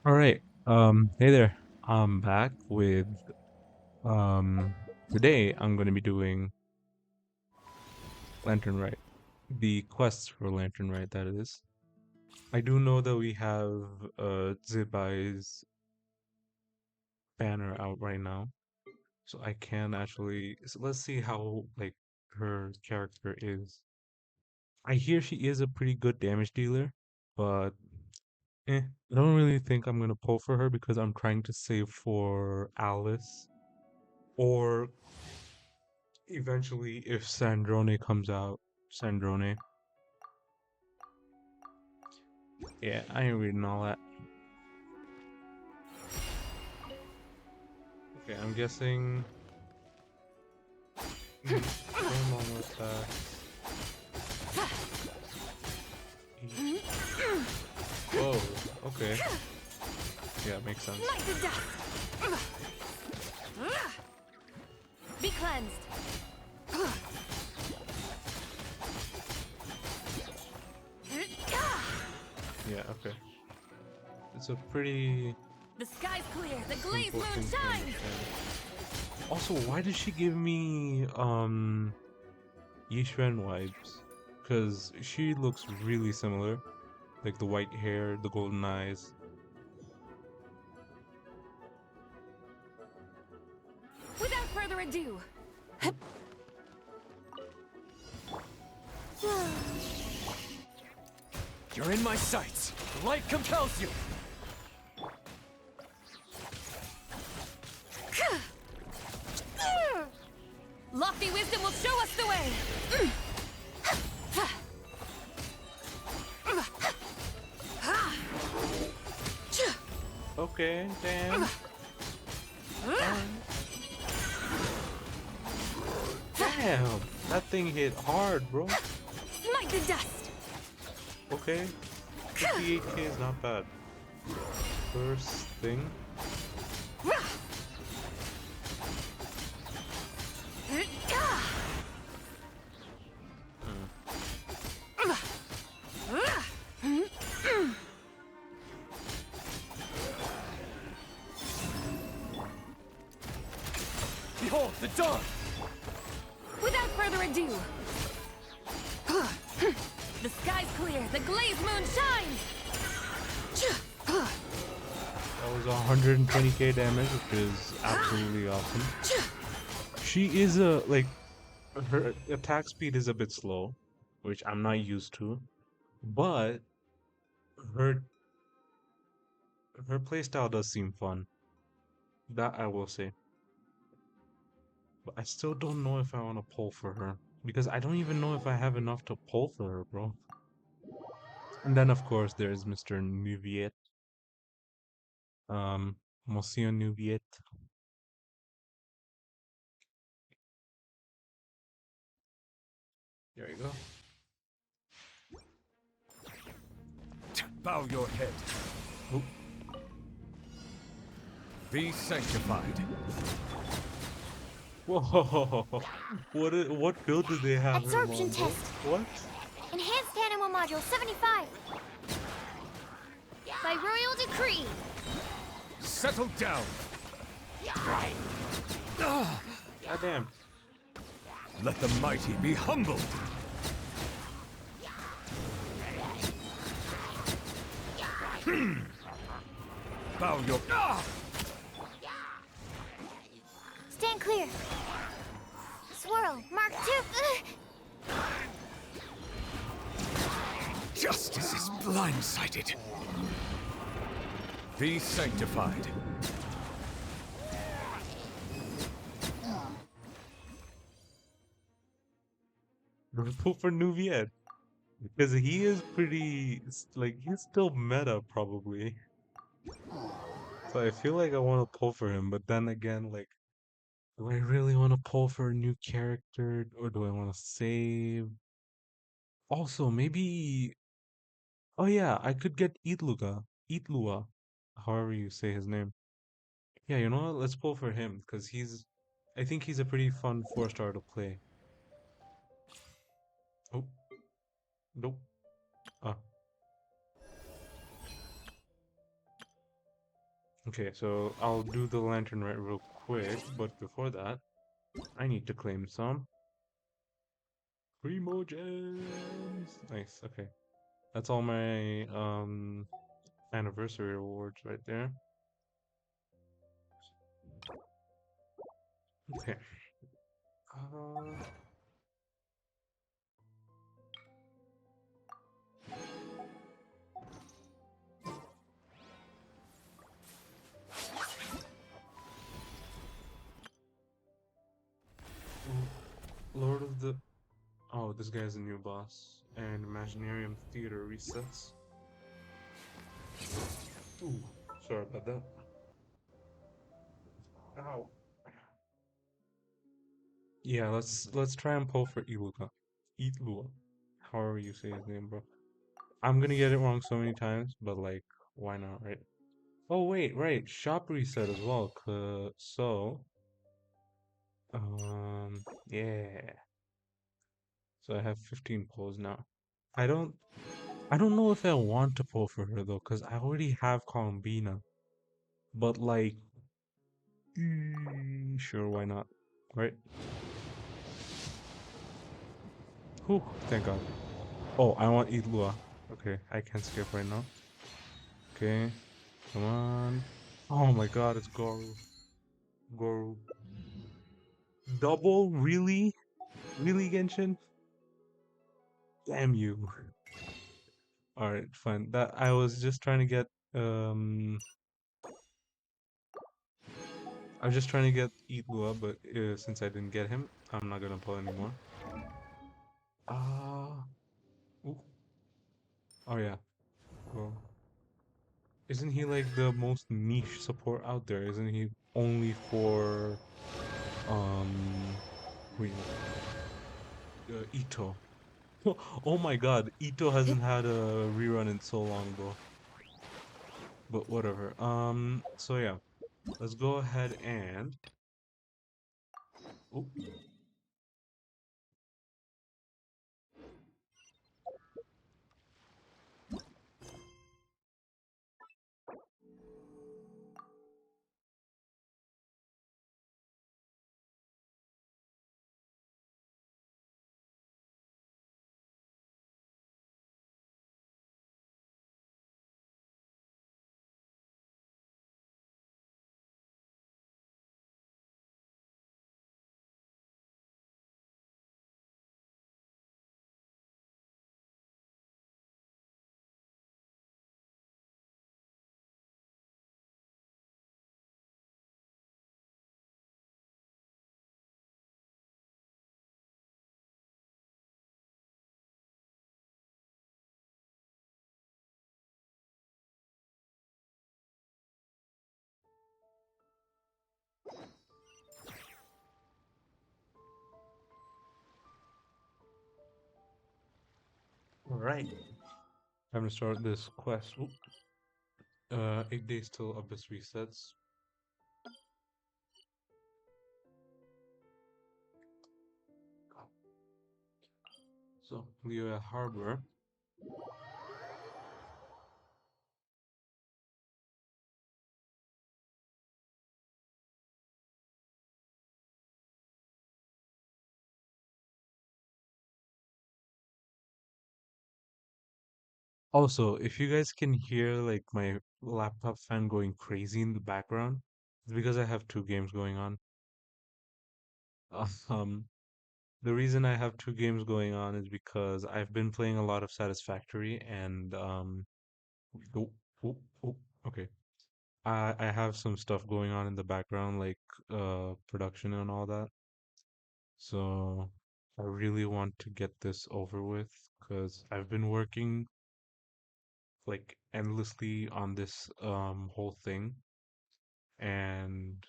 All right. Hey there. I'm back with um today I'm going to be doing Lantern Rite. The quest for Lantern Rite, that is. I do know that we have Zibai's banner out right now. So I can actually let's see how like her character is. I hear she is a pretty good damage dealer, but I don't really think I'm gonna pull for her because I'm trying to save for Alice or eventually, if Sandrone comes out, Sandrone. Yeah, I ain't reading all that. Okay, I'm guessing. Normal attacks. Each. Whoa. Okay. Yeah, makes sense. Smite the dust! Be cleansed! Yeah. Okay. It's a pretty The sky's clear, the glazed simple moon thing to shines! understand. Also, why did she give me Yishuan vibes? Because she looks really similar, like the white hair, the golden eyes. Without further ado, You're in my sights. The light compels you. lofty wisdom will show us the way! Okay, damn. Damn, that thing hit hard, bro. Smite the dust! Okay, 58k is not bad. First thing. Behold the dawn. Without further ado, the sky's clear, the glazed moon shines! That was 120k damage, which is absolutely awesome. She is her attack speed is a bit slow, which I'm not used to, but her her playstyle does seem fun. That I will say. But I still don't know if I want to pull for her because I don't even know if I have enough to pull for her, bro. And then of course there's Mr. Nuviet, Monsieur Nuviet. There you go. Bow your head. Oop. Be sanctified. Whoa! What build do they have him Absorption on, bro? test. What? Enhanced Animal Module 75. By royal decree. Settle down. Goddamn. Let the mighty be humbled. Bow your... Stand clear. Swirl. Mark 2. Justice is blindsided. Be sanctified. Pull for Nuviet because he is pretty like he's still meta probably. So I feel like I want to pull for him, but then again, like, do I really want to pull for a new character or do I want to save? Also, maybe. Oh yeah, I could get Itlua, however you say his name. Yeah, you know what? Let's pull for him because I think he's a pretty fun 4-star to play. Oh, nope. Ah, Okay, so I'll do the lantern right real quick, but before that, I need to claim some Primo gems. Nice. Okay, that's all my anniversary rewards right there. Okay. Uh, Lord of the. Oh, this guy's a new boss. And Imaginarium Theater resets. Ooh, sorry about that. Ow. Yeah, let's try and pull for Iluka. Itlua. However you say his name, bro. I'm gonna get it wrong so many times, but like, why not, right? Oh wait, right. Shop reset as well. Yeah. So I have 15 pulls now. I don't I don't know if I want to pull for her though, because I already have Columbina. But like, sure, why not? Right? Whew, thank God. Oh, I want Itlua. Okay, I can't skip right now. Okay, come on. Oh my God, it's Goru. Goru. Double? Really? Really, Genshin? Damn you. Alright, fine. That I was just trying to get I was just trying to get Itlua, but since I didn't get him, I'm not gonna pull anymore. Ah, ooh. Oh yeah. Well, isn't he like the most niche support out there? Isn't he only for who you know, Ito? Oh my God, Ito hasn't had a rerun in so long, bro. But whatever. So yeah, let's go ahead and. Ooh. All right. Time to start this quest. Ooh. 8 days till Abyss resets. So, Leo Harbor. Also, if you guys can hear like my laptop fan going crazy in the background, it's because I have two games going on. Um, the reason I have two games going on is because I've been playing a lot of Satisfactory and oh, oh, oh, okay. I have some stuff going on in the background like production and all that. So I really want to get this over with because I've been working like endlessly on this whole thing and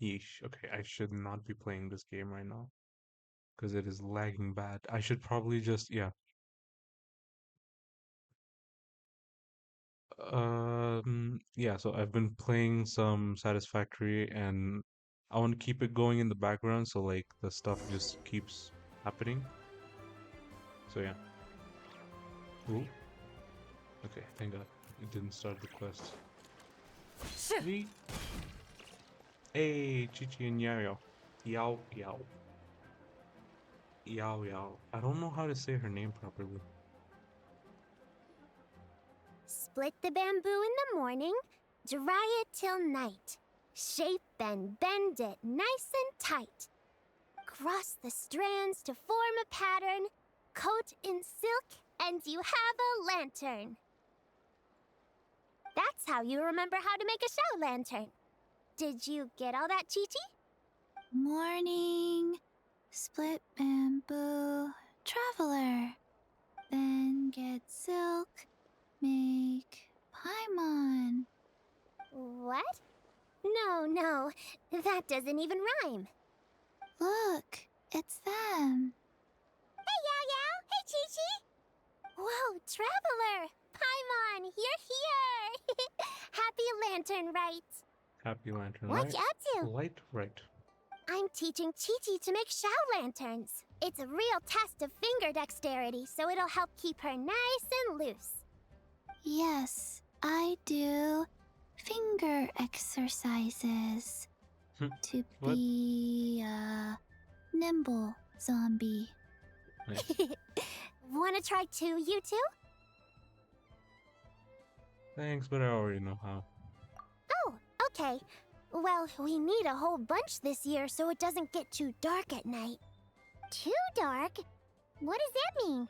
yeesh, okay, I should not be playing this game right now because it is lagging bad. I should probably just yeah. Yeah, so I've been playing some Satisfactory and I want to keep it going in the background so like the stuff just keeps happening. So yeah. Ooh, okay, thank God. It didn't start the quest. Sweet. Hey, Chichi and Yario. Yao Yao. Yao Yao. I don't know how to say her name properly. Split the bamboo in the morning, dry it till night. Shape and bend it nice and tight. Cross the strands to form a pattern, coat in silk, and you have a lantern. That's how you remember how to make a shout lantern. Did you get all that, Chi-Chi? Morning, split bamboo, traveler. Then get silk, make paimon. What? No, that doesn't even rhyme. Look, it's them. Hey, Yao Yao! Hey, Chi-Chi! Whoa, Traveler! Paimon, you're here! Happy Lantern Rite! Happy Lantern What Light. you up to? Light right. I'm teaching Chi-Chi to make shout lanterns. It's a real test of finger dexterity, so it'll help keep her nice and loose. Yes, I do finger exercises to What? be a nimble zombie. Nice. Wanna try too, you two? Thanks, but I already know how. Oh, okay. Well, we need a whole bunch this year so it doesn't get too dark at night. Too dark? What does that mean?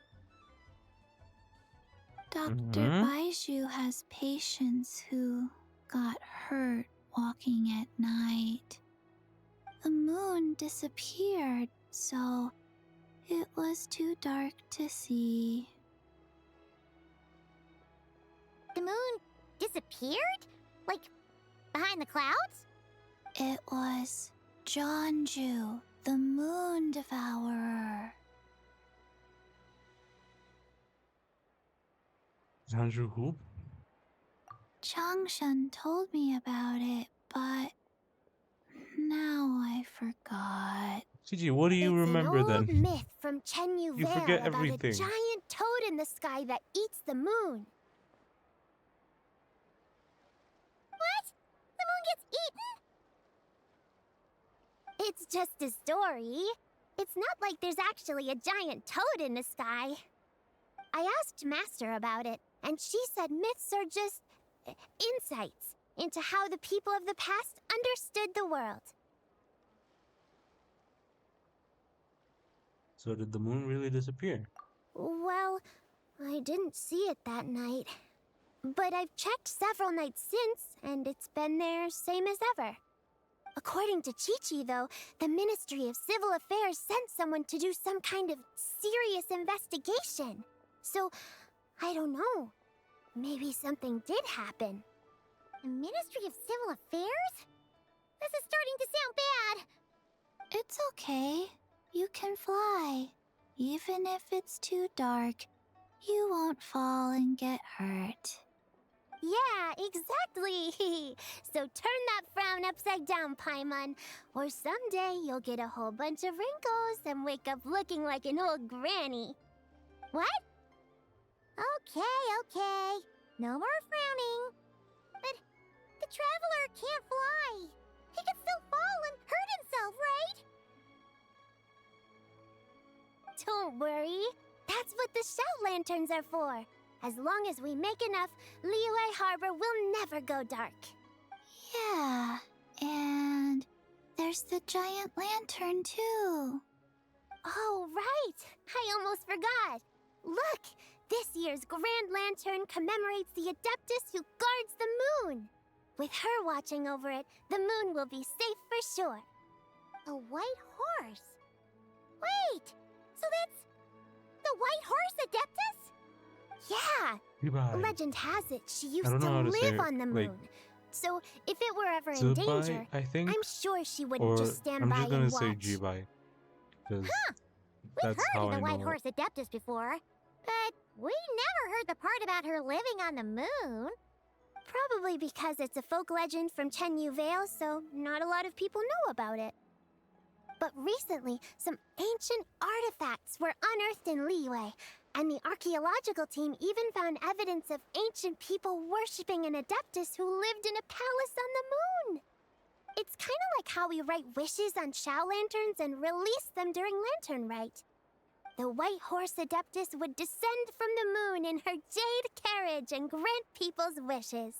Dr. Baiju has patients who got hurt walking at night. The moon disappeared, so it was too dark to see. The moon disappeared? Like, behind the clouds? It was Jonju, the moon devourer. Sanju who? Changshan told me about it, but now I forgot. Chichi, what do you remember it's an old then? myth from Chen Yu You forget about everything. a giant toad in the sky that eats the moon. What? The moon gets eaten? It's just a story. It's not like there's actually a giant toad in the sky. I asked Master about it, and she said myths are just insights into how the people of the past understood the world. So did the moon really disappear? Well, I didn't see it that night. But I've checked several nights since, and it's been there same as ever. According to Chi-Chi, though, the Ministry of Civil Affairs sent someone to do some kind of serious investigation. So, I don't know. Maybe something did happen. The Ministry of Civil Affairs? This is starting to sound bad. It's okay. You can fly. Even if it's too dark, you won't fall and get hurt. Yeah, exactly. So turn that frown upside down, Paimon. Or someday you'll get a whole bunch of wrinkles and wake up looking like an old granny. What? Okay. No more frowning. But the Traveler can't fly. He can still fall and hurt himself, right? Don't worry. That's what the shout lanterns are for. As long as we make enough, Liyue Harbor will never go dark. Yeah, and there's the giant lantern too. Oh, right! I almost forgot. Look! This year's Grand Lantern commemorates the Adeptus who guards the moon. With her watching over it, the moon will be safe for sure. A white horse? Wait! So that's the white horse Adeptus? Yeah! Goodbye. Legend has it she used don't to know how to say live it, on the like, moon. So if it were ever in Zubai, danger, I think. I'm sure she wouldn't Or just stand I'm by just gonna and say watch. Jibai. Because We've that's heard how of the I White know Horse Adeptus before, but we never heard the part about her living on the moon. Probably because it's a folk legend from Chen Yu Vale, so not a lot of people know about it. But recently, some ancient artifacts were unearthed in Liyue. And the archaeological team even found evidence of ancient people worshipping an Adeptus who lived in a palace on the moon. It's kind of like how we write wishes on Shao lanterns and release them during Lantern Rite. The White Horse Adeptus would descend from the moon in her jade carriage and grant people's wishes.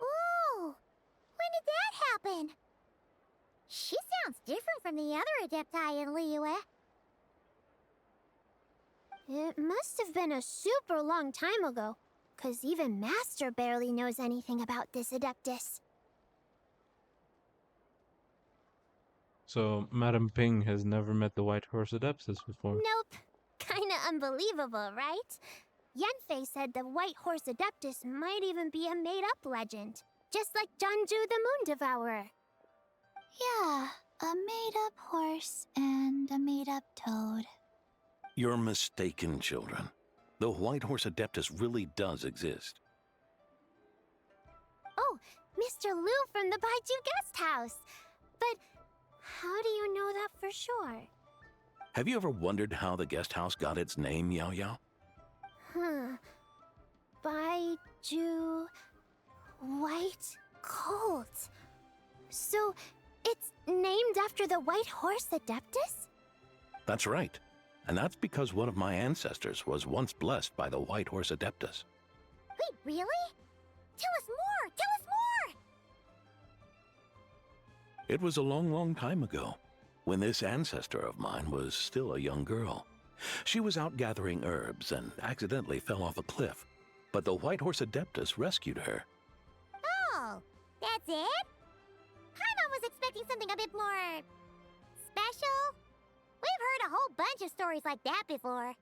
Ooh! When did that happen? She sounds different from the other Adepti in Liyue. It must have been a super long time ago, 'cause even Master barely knows anything about this Adeptus. So Madam Ping has never met the White Horse Adeptus before. Nope. Kinda unbelievable, right? Yanfei said the White Horse Adeptus might even be a made-up legend, just like Janju the Moon Devourer. Yeah, a made-up horse and a made-up toad. You're mistaken, children. The White Horse Adeptus really does exist. Oh, Mr. Liu from the Baiju Guest House. But how do you know that for sure? Have you ever wondered how the guest house got its name, Yao Yao? Baiju White Colt. So it's named after the White Horse Adeptus? That's right. And that's because one of my ancestors was once blessed by the White Horse Adeptus. Wait, really? Tell us more! Tell us more! It was a long, long time ago, when this ancestor of mine was still a young girl. She was out gathering herbs and accidentally fell off a cliff, but the White Horse Adeptus rescued her. Oh, that's it? Paimon was expecting something a bit more... special? We've heard a whole bunch of stories like that before.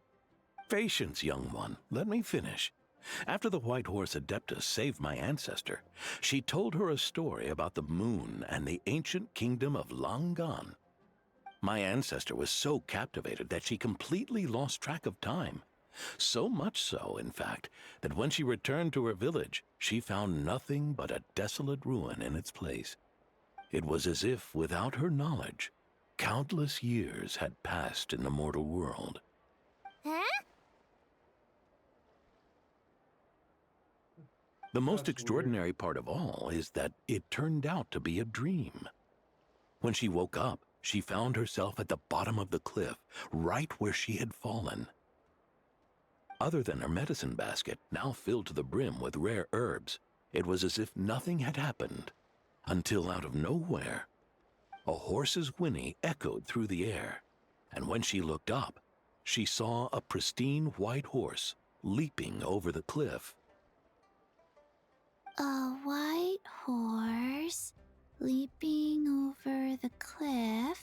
Patience, young one. Let me finish. After the White Horse Adeptus saved my ancestor, she told her a story about the moon and the ancient kingdom of Langan. My ancestor was so captivated that she completely lost track of time. So much so, in fact, that when she returned to her village, she found nothing but a desolate ruin in its place. It was as if, without her knowledge, countless years had passed in the mortal world. Huh? The most That's extraordinary part of all is that it turned out to be a dream. When she woke up, she found herself at the bottom of the cliff, right where she had fallen. Other than her medicine basket, now filled to the brim with rare herbs, it was as if nothing had happened, until out of nowhere, a horse's whinny echoed through the air, and when she looked up, she saw a pristine white horse leaping over the cliff. A white horse leaping over the cliff.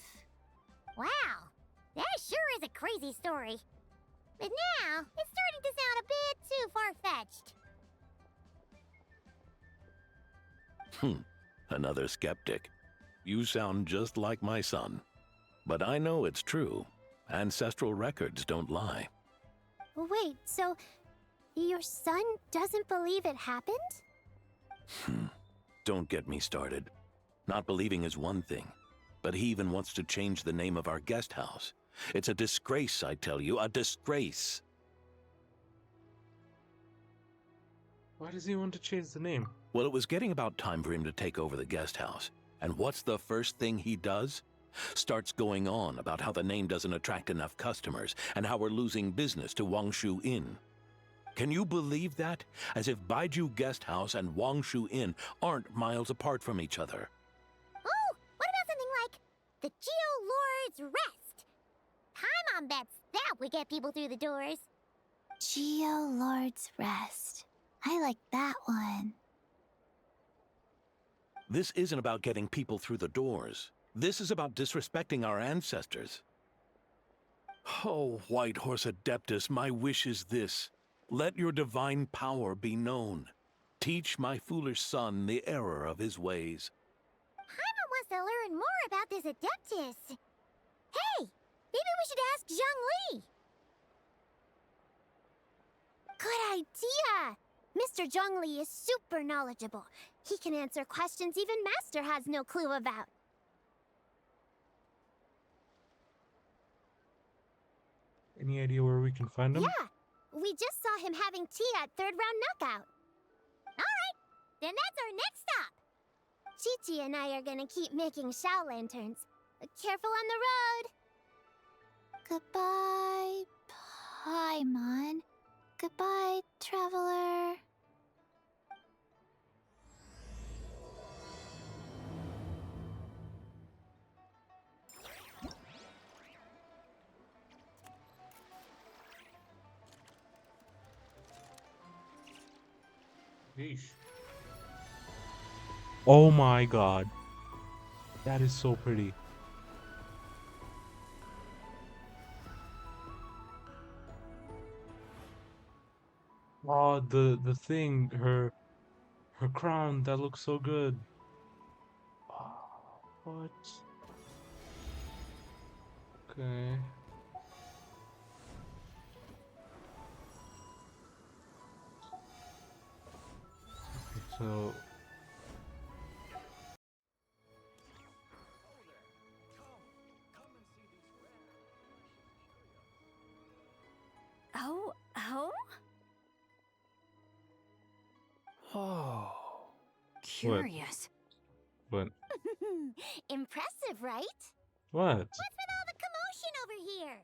Wow, that sure is a crazy story. But now, it's starting to sound a bit too far-fetched. Another skeptic. You sound just like my son. But I know it's true. Ancestral records don't lie. Wait, so your son doesn't believe it happened? Don't get me started. Not believing is one thing, but he even wants to change the name of our guest house. It's a disgrace, I tell you, a disgrace. Why does he want to change the name? Well, it was getting about time for him to take over the guest house. And what's the first thing he does? Starts going on about how the name doesn't attract enough customers and how we're losing business to Wangshu Inn. Can you believe that? As if Baiju Guest House and Wangshu Inn aren't miles apart from each other. Oh, what about something like the Geo Lord's Rest? Paimon bets that would get people through the doors. Geo Lord's Rest. I like that one. This isn't about getting people through the doors. This is about disrespecting our ancestors. Oh, White Horse Adeptus, my wish is this. Let your divine power be known. Teach my foolish son the error of his ways. Paimon wants to learn more about this Adeptus. Hey, maybe we should ask Zhang Li. Good idea! Mr. Zhongli is super knowledgeable. He can answer questions even Master has no clue about. Any idea where we can find him? Yeah, We just saw him having tea at third round knockout. Alright, then that's our next stop. Chi-Chi and I are gonna keep making Shao lanterns. Careful on the road! Goodbye, Paimon. Goodbye, traveler. Yeesh. Oh my god. That is so pretty. Oh, the thing, her crown, that looks so good. Oh, what? Okay. So Oh, oh? Oh. Curious. what? Impressive, right? What? What's with all the commotion over here?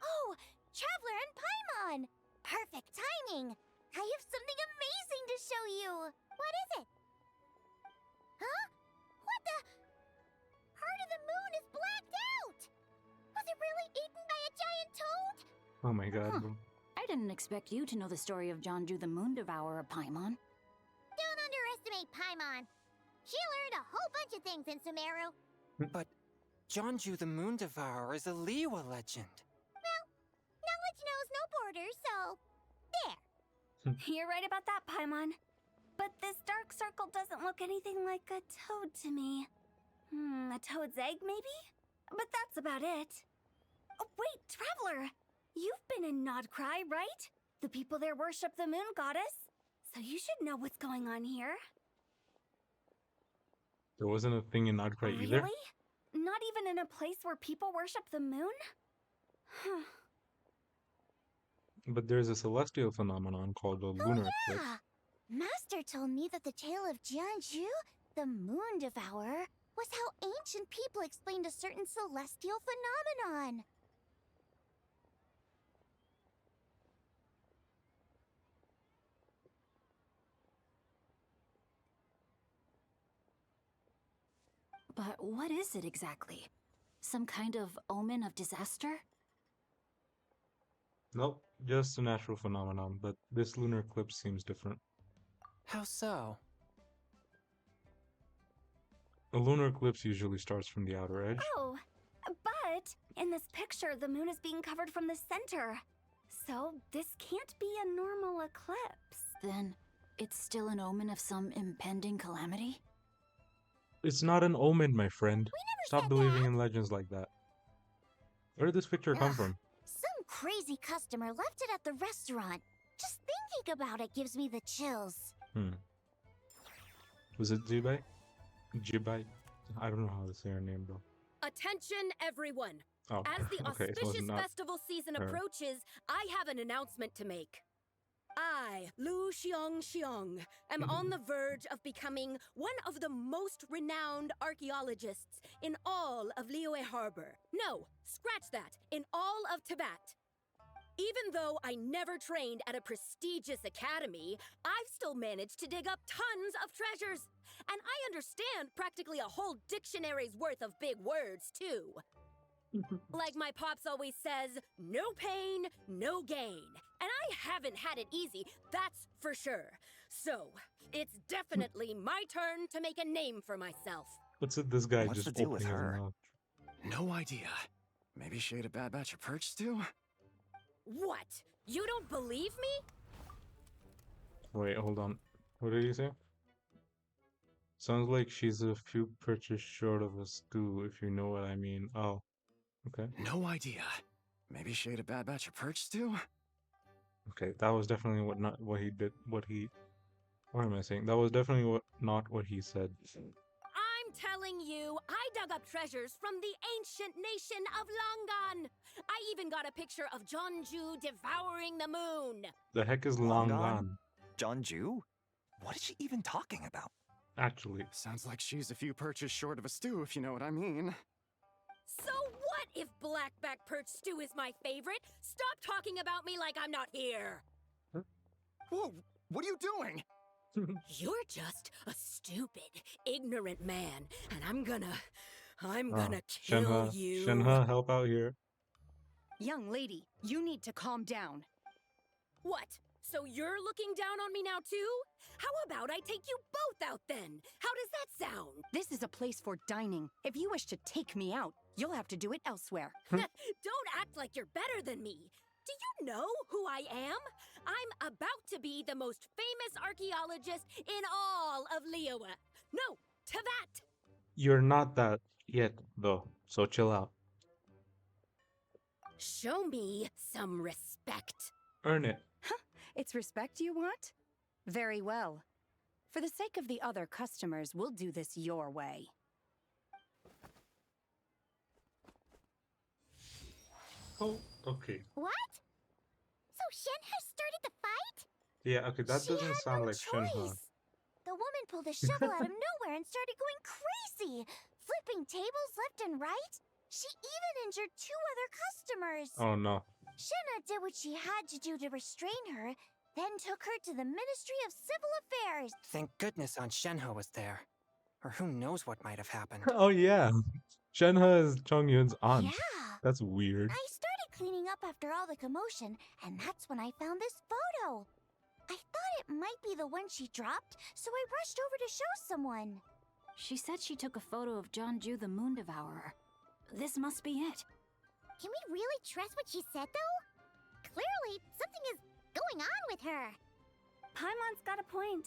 Oh, Traveler and Paimon! Perfect timing! I have something amazing to show you! What is it? Huh? What the? Part of the moon is blacked out! Was it really eaten by a giant toad? Oh my god. Huh. I didn't expect you to know the story of Jonju the Moon Devourer, Paimon. Don't underestimate Paimon. She learned a whole bunch of things in Sumeru. But Jonju the Moon Devourer is a Liyue legend. Knowledge knows no borders, so there. You're right about that, Paimon. But this dark circle doesn't look anything like a toad to me. A toad's egg, maybe? But that's about it. Oh, wait, Traveler! You've been in Nodcry, right? The people there worship the moon goddess. So you should know what's going on here. There wasn't a thing in Nodcry either? Really? Not even in a place where people worship the moon? Huh. But there's a celestial phenomenon called a lunar eclipse. Yeah! Master told me that the tale of Jianzhu, the Moon Devourer, was how ancient people explained a certain celestial phenomenon. But what is it exactly? Some kind of omen of disaster? Nope, just a natural phenomenon, but this lunar eclipse seems different. How so? A lunar eclipse usually starts from the outer edge. Oh, but in this picture, the moon is being covered from the center. So this can't be a normal eclipse. Then it's still an omen of some impending calamity? It's not an omen, my friend. Stop said believing that. in legends like that. Where did this picture come Ugh. from? Some crazy customer left it at the restaurant. Just thinking about it gives me the chills. Was it Jibai? Jibai? I don't know how to say her name though. Attention, everyone! Oh, As the okay, so it's auspicious not festival season her. approaches, I have an announcement to make. I, Lu Xiong, am on the verge of becoming one of the most renowned archaeologists in all of Liyue Harbor. No, scratch that, in all of Tibet. Even though I never trained at a prestigious academy, I've still managed to dig up tons of treasures. And I understand practically a whole dictionary's worth of big words, too. Like my pops always says, no pain, no gain. And I haven't had it easy, that's for sure. So, it's definitely my turn to make a name for myself. What's it? This guy What's just the deal with opening his her? mouth. No idea. Maybe she ate a bad batch of perch stew? What? You don't believe me? Wait, hold on. What did he say? Sounds like she's a few perches short of a stew, if you know what I mean. Oh, okay. No idea. Maybe she ate a bad batch of perch stew? Okay, that was definitely not what he did. What am I saying? That was definitely not what he said. I'm telling you, I dug up treasures from the ancient nation of Longan. I even got a picture of Jeonju devouring the moon. The heck is Long long gone? gone? Jeonju? What is she even talking about? Actually, Sounds like she's a few perches short of a stew, if you know what I mean. So what if blackback perch stew is my favorite? Stop talking about me like I'm not here. Whoa, what are you doing? You're just a stupid, ignorant man, and I'm gonna kill Shenhe, you. Shenhe, help out here. Young lady, you need to calm down. What? So you're looking down on me now too? How about I take you both out then? How does that sound? This is a place for dining. If you wish to take me out, you'll have to do it elsewhere. Don't act like you're better than me. Do you know who I am? I'm about to be the most famous archaeologist in all of Liyue. No, Tevat! You're not that yet, though, so chill out. Show me some respect. Earn it. It's respect you want? Very well. For the sake of the other customers, we'll do this your way. Oh, okay. What? So Shenhe started the fight? Yeah, okay, that She doesn't had sound no like Shenhe. choice. The woman pulled a shovel out of nowhere and started going crazy, flipping tables left and right. She even injured 2 other customers. Oh no. Shenhe did what she had to do to restrain her, then took her to the Ministry of Civil Affairs. Thank goodness Aunt Shenhe was there. Or who knows what might have happened. Oh yeah. Shenhe is Chongyun's aunt. Yeah. That's weird. I started cleaning up after all the commotion, and that's when I found this photo. I thought it might be the one she dropped, so I rushed over to show someone. She said she took a photo of Jeonju the Moon Devourer. This must be it. Can we really trust what she said, though? Clearly, something is going on with her. Paimon's got a point.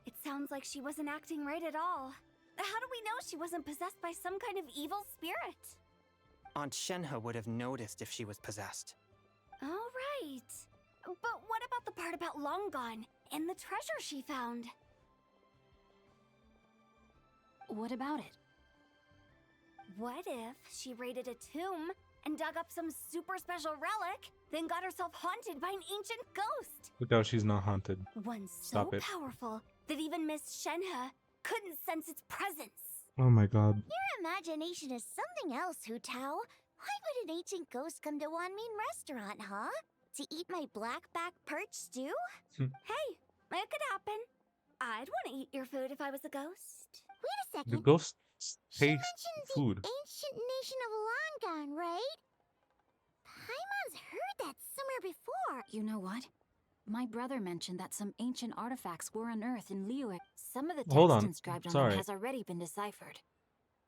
It sounds like she wasn't acting right at all. How do we know she wasn't possessed by some kind of evil spirit? Aunt Shenhe would have noticed if she was possessed. All right. But what about the part about Long Gone and the treasure she found? What about it? What if she raided a tomb and dug up some super special relic, then got herself haunted by an ancient ghost? Look how she's not haunted. One so Stop it. powerful that even Miss Shenhe couldn't sense its presence. Oh my god. Your imagination is something else, Hu Tao. Why would an ancient ghost come to Wanmin restaurant, huh? To eat my blackback perch stew? Hey, it could happen. I'd want to eat your food if I was a ghost. Wait a The second. ghosts She taste mentioned food. the ancient nation of Longan, right? Paimon's heard that somewhere before. You know what? My brother mentioned that some ancient artifacts were unearthed in Liyue. Some of the text Hold on. inscribed on Sorry. them has already been deciphered.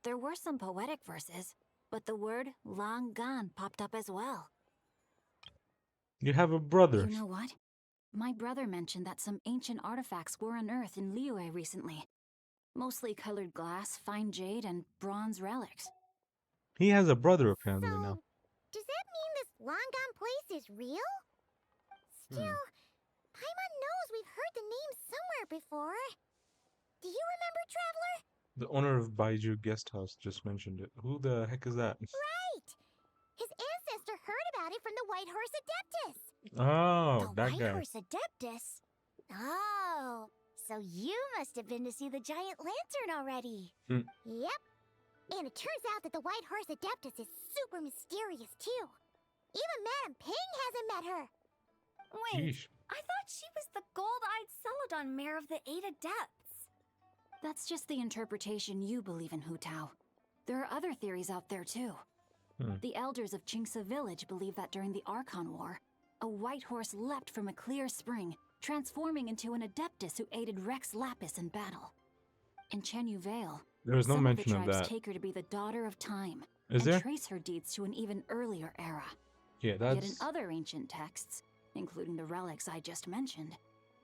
There were some poetic verses, but the word long gone popped up as well. You have a brother. You know what? My brother mentioned that some ancient artifacts were unearthed in Liyue recently. Mostly colored glass, fine jade, and bronze relics. He has a brother apparently So, now. does that mean this Longan place is real? Still, Paimon knows we've heard the name somewhere before. Do you remember, Traveler? The owner of Baiju Guest House just mentioned it. Who the heck is that? Right! His ancestor heard about it from the White Horse Adeptus. Oh, The that White guy. Horse Adeptus? Oh, so you must have been to see the giant lantern already. Yep. And it turns out that the White Horse Adeptus is super mysterious, too. Even Madame Ping hasn't met her. Wait, Sheesh. I thought she was the gold-eyed Celadon mare of the 8 Adepts. That's just the interpretation you believe in, Hu Tao. There are other theories out there too. The elders of Chingsa village believe that during the Archon War, a white horse leapt from a clear spring, transforming into an Adeptus who aided Rex Lapis in battle. In Chenyu Vale, There was no some mention of of the tribes that. take her to be the daughter of time, Is and there? trace her deeds to an even earlier era. Yeah, Yet in that's... other ancient texts, including the relics I just mentioned,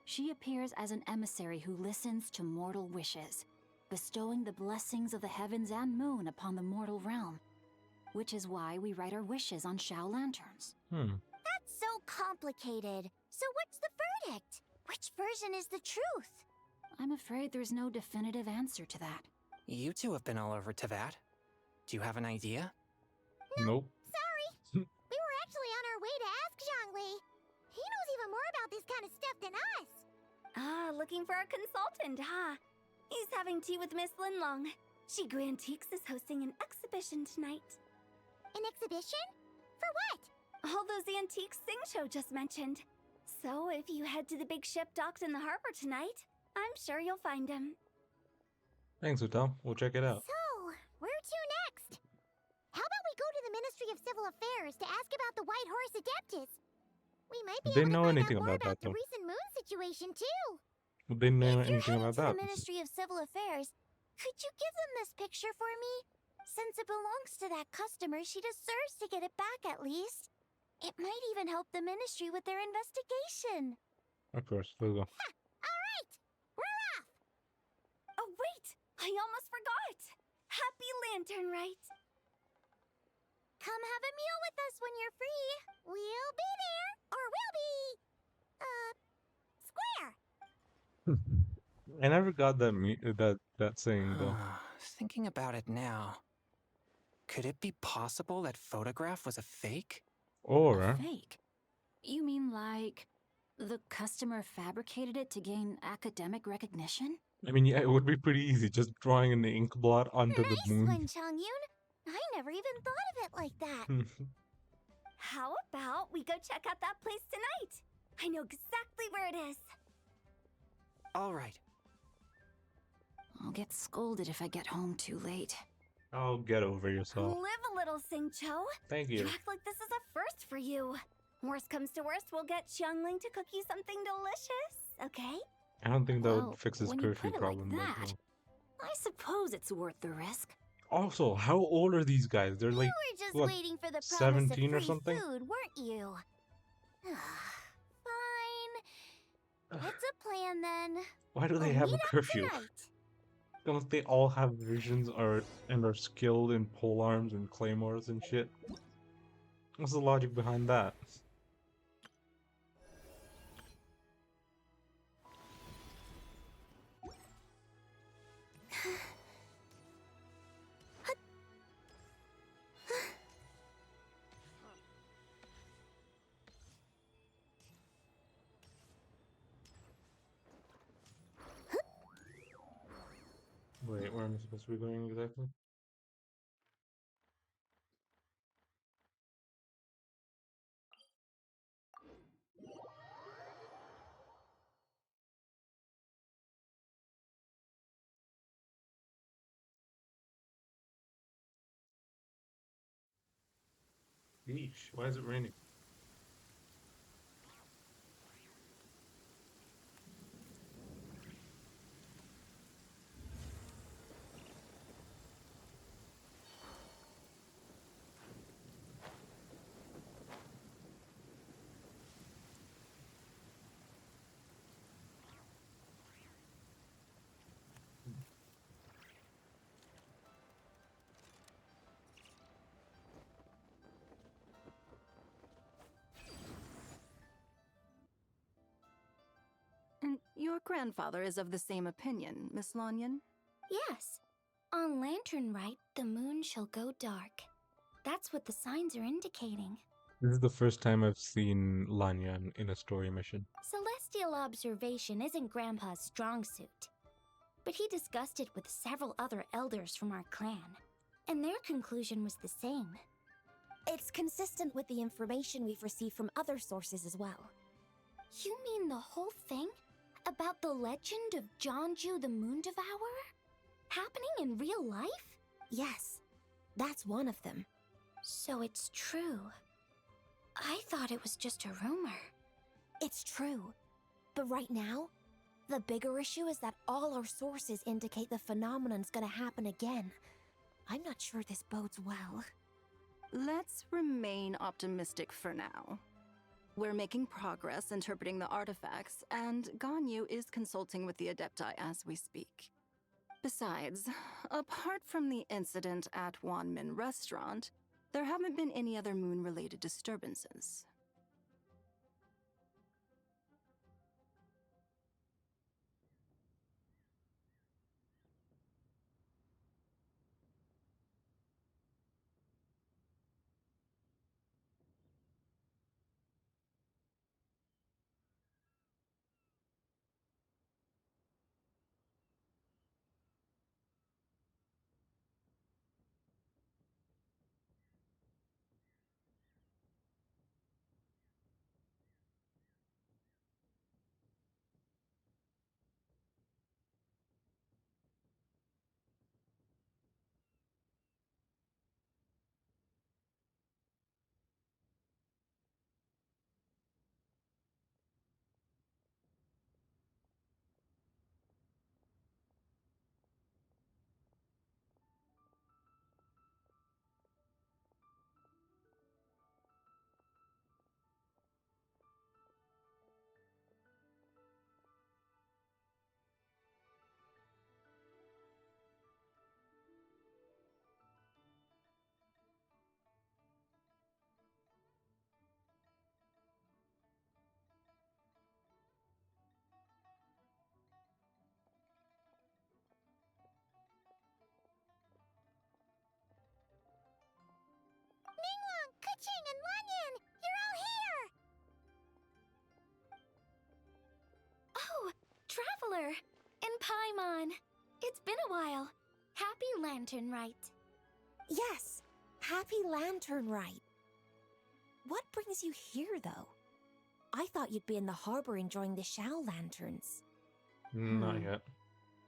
she appears as an emissary who listens to mortal wishes, bestowing the blessings of the heavens and moon upon the mortal realm, which is why we write our wishes on Shao lanterns. That's so complicated. So what's the verdict? Which version is the truth? I'm afraid there's no definitive answer to that. You two have been all over Tevat. Do you have an idea? Nope. Sorry. We were actually on our way to ask Zhongli. He knows even more about this kind of stuff than us. Ah, looking for a consultant, huh? He's having tea with Miss Linlong. Shigu Antiques is hosting an exhibition tonight. An exhibition? For what? All those antiques Sing Show just mentioned. So if you head to the big ship docked in the harbor tonight, I'm sure you'll find him. Thanks, Utal. We'll check it out. So, where to next? How about we go to the Ministry of Civil Affairs to ask about the White Horse Adeptus? We might be They able to know find anything out more about that, about the though. recent moon situation, too. They know If you're anything heading about to that. the Ministry of Civil Affairs, could you give them this picture for me? Since it belongs to that customer, she deserves to get it back at least. It might even help the Ministry with their investigation. Of course, let's go. All right, we're off. Oh, wait! I almost forgot! Happy Lantern Rite! Come have a meal with us when you're free. We'll be there, or we'll be, square. I never got that saying though. Thinking about it now, could it be possible that photograph was a fake? A Or fake? You mean like the customer fabricated it to gain academic recognition? I mean, yeah, it would be pretty easy just drawing an ink blot onto the Nice moon. one, Chongyun. I never even thought of it like that. How about we go check out that place tonight? I know exactly where it is. All right. I'll get scolded if I get home too late. Oh, get over yourself. Live a little, Sing-Cho. Thank You you. act like this is a first for you. Worst comes to worst, we'll get Xiangling to cook you something delicious, okay? I don't think that Well, would fix his when you curfew put it like problem. But, that, well. I suppose it's worth the risk. Also, how old are these guys? They're like, You were just what, waiting for the promise of 17 free or something? food, weren't you? Fine. What's a plan then? Why do they We'll have meet a up curfew? tonight. Don't they all have visions and are skilled in polearms and claymores and shit? What's the logic behind that? Wait, where am I supposed to be going exactly? Yeesh, why is it raining? And your grandfather is of the same opinion, Miss Lanyan? Yes. On Lantern Rite, the moon shall go dark. That's what the signs are indicating. This is the first time I've seen Lanyan in a story mission. Celestial observation isn't Grandpa's strong suit. But he discussed it with several other elders from our clan, and their conclusion was the same. It's consistent with the information we've received from other sources as well. You mean the whole thing? About the legend of Jonju the Moon Devourer? Happening in real life? Yes, that's one of them. So it's true. I thought it was just a rumor. It's true. But right now, the bigger issue is that all our sources indicate the phenomenon's gonna happen again. I'm not sure this bodes well. Let's remain optimistic for now. We're making progress interpreting the artifacts, and Ganyu is consulting with the Adepti as we speak. Besides, apart from the incident at Wanmin Restaurant, there haven't been any other moon-related disturbances. Traveler! And Paimon! It's been a while. Happy Lantern Rite. Yes, happy Lantern Rite. What brings you here, though? I thought you'd be in the harbor enjoying the Shao lanterns. Not yet.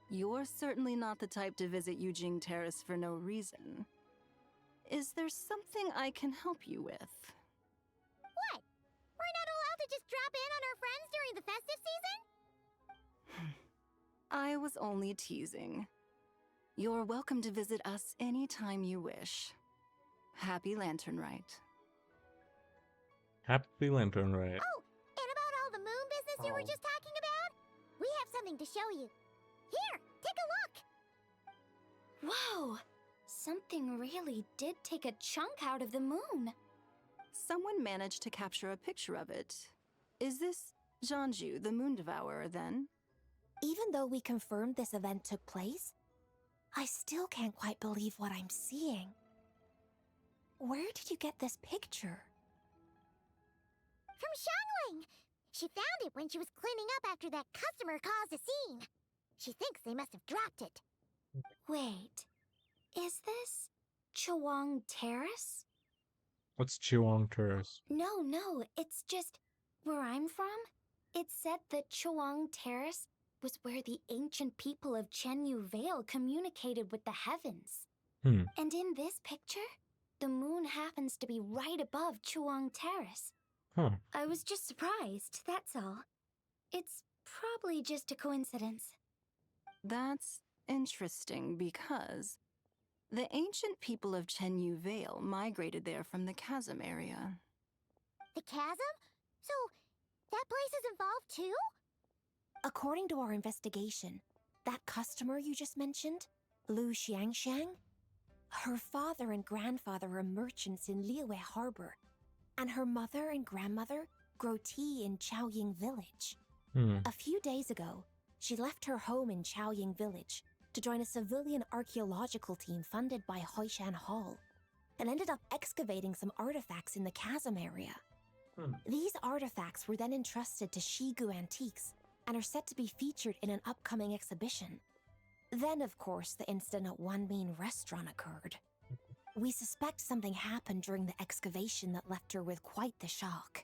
You're certainly not the type to visit Yujing Terrace for no reason. Is there something I can help you with? What? We're not allowed to just drop in on our friends during the festive season? I was only teasing. You're welcome to visit us anytime you wish. Happy Lantern Rite. Happy Lantern Rite. Oh, and about all the moon business you were just talking about? We have something to show you. Here, take a look! Whoa! Something really did take a chunk out of the moon. Someone managed to capture a picture of it. Is this Jianju, the Moon Devourer, then? Even though we confirmed this event took place, I still can't quite believe what I'm seeing. Where did you get this picture? From Xiangling! She found it when she was cleaning up after that customer caused a scene. She thinks they must have dropped it. Wait, is this Chawang Terrace? What's Chiwang Terrace? No, it's just where I'm from. It said that Chawang Terrace was where the ancient people of Chenyu Vale communicated with the heavens. And in this picture, the moon happens to be right above Chawang Terrace. I was just surprised, that's all. It's probably just a coincidence. That's interesting because the ancient people of Chenyu Vale migrated there from the chasm area. The chasm? So, that place is involved too? According to our investigation, that customer you just mentioned, Lu Xiangxiang, her father and grandfather are merchants in Liyue Harbor, and her mother and grandmother grow tea in Chaoying Village. A few days ago, she left her home in Chaoying Village to join a civilian archaeological team funded by Hoishan Hall, and ended up excavating some artifacts in the chasm area. These artifacts were then entrusted to Shigu Antiques and are set to be featured in an upcoming exhibition. Then, of course, the incident at One Mean Restaurant occurred. We suspect something happened during the excavation that left her with quite the shock.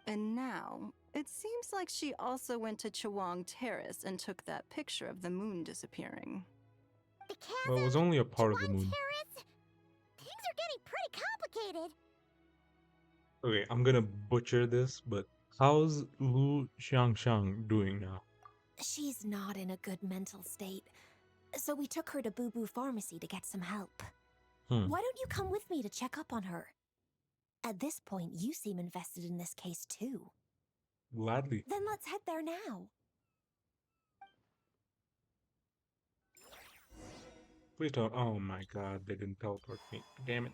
And now, it seems like she also went to Chawang Terrace and took that picture of the moon disappearing. The chasm? Well, it was only a part of the Chawang moon. Terrace? Things are getting pretty complicated. Okay, I'm gonna butcher this, but how's Lu Xiangxiang doing now? She's not in a good mental state, so we took her to Boo Boo Pharmacy to get some help. Why don't you come with me to check up on her? At this point, you seem invested in this case too. Gladly. Then let's head there now. Please don't. Oh my god, they didn't teleport me. Damn it.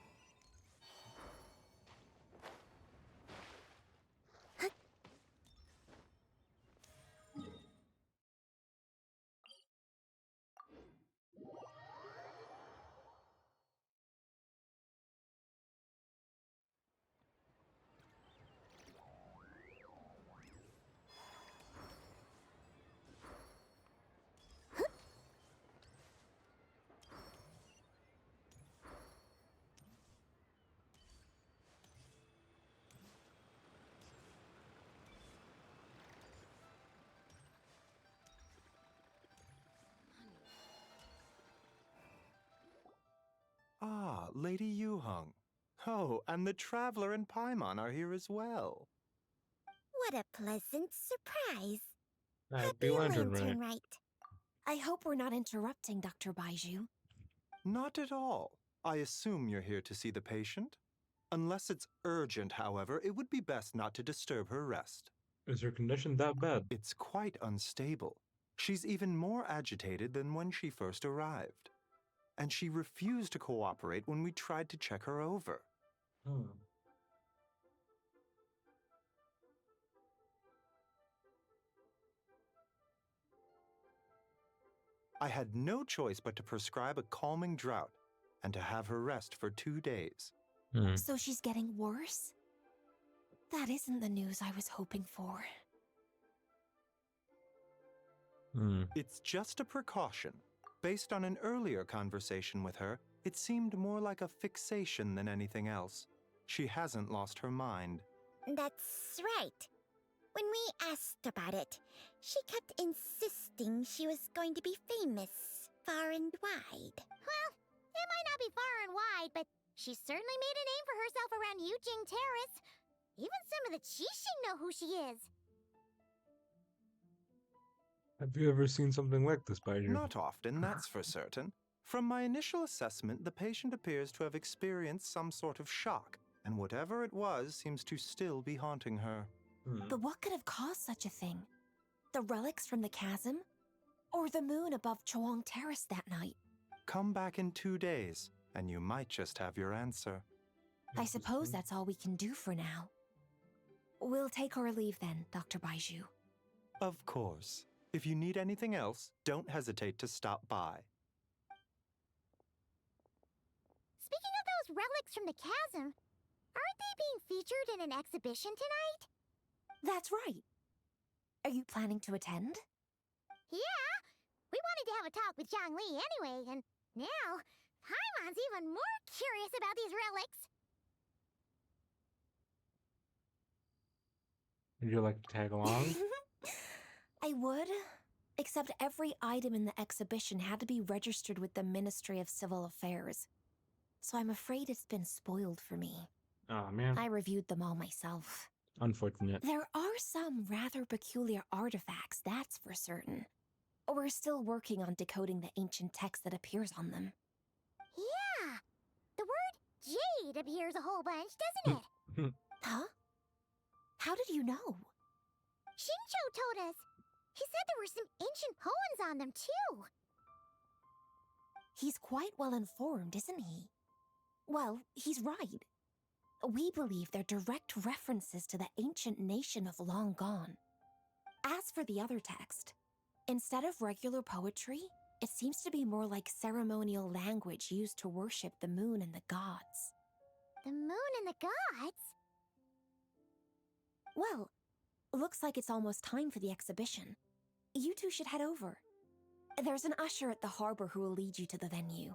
Ah, Lady Yuheng. Oh, and the Traveler and Paimon are here as well. What a pleasant surprise. Happy Lantern Lantern Rite. Rite. I hope we're not interrupting, Dr. Baiju. Not at all. I assume you're here to see the patient? Unless it's urgent, however, it would be best not to disturb her rest. Is her condition that bad? It's quite unstable. She's even more agitated than when she first arrived. And she refused to cooperate when we tried to check her over. I had no choice but to prescribe a calming draught and to have her rest for 2 days. So she's getting worse? That isn't the news I was hoping for. Hmm. It's just a precaution. Based on an earlier conversation with her, it seemed more like a fixation than anything else. She hasn't lost her mind. That's right. When we asked about it, she kept insisting she was going to be famous far and wide. Well, it might not be far and wide, but she certainly made a name for herself around Yujing Terrace. Even some of the Qixing know who she is. Have you ever seen something like this, Baiju? Not often, that's for certain. From my initial assessment, the patient appears to have experienced some sort of shock, and whatever it was seems to still be haunting her. But what could have caused such a thing? The relics from the chasm? Or the moon above Choang Terrace that night? Come back in 2 days, and you might just have your answer. I suppose that's all we can do for now. We'll take our leave then, Dr. Baiju. Of course. If you need anything else, don't hesitate to stop by. Speaking of those relics from the chasm, aren't they being featured in an exhibition tonight? That's right. Are you planning to attend? Yeah! We wanted to have a talk with Zhang Li anyway, and now Paimon's even more curious about these relics. Would you like to tag along? I would, except every item in the exhibition had to be registered with the Ministry of Civil Affairs. So I'm afraid it's been spoiled for me. Oh, man. I reviewed them all myself. Unfortunate. There are some rather peculiar artifacts, that's for certain. We're still working on decoding the ancient text that appears on them. Yeah! The word jade appears a whole bunch, doesn't it? Huh? How did you know? Xingqiu told us. He said there were some ancient poems on them, too. He's quite well informed, isn't he? Well, he's right. We believe they're direct references to the ancient nation of long gone. As for the other text, instead of regular poetry, it seems to be more like ceremonial language used to worship the moon and the gods. The moon and the gods? Well, looks like it's almost time for the exhibition. You two should head over. There's an usher at the harbor who will lead you to the venue.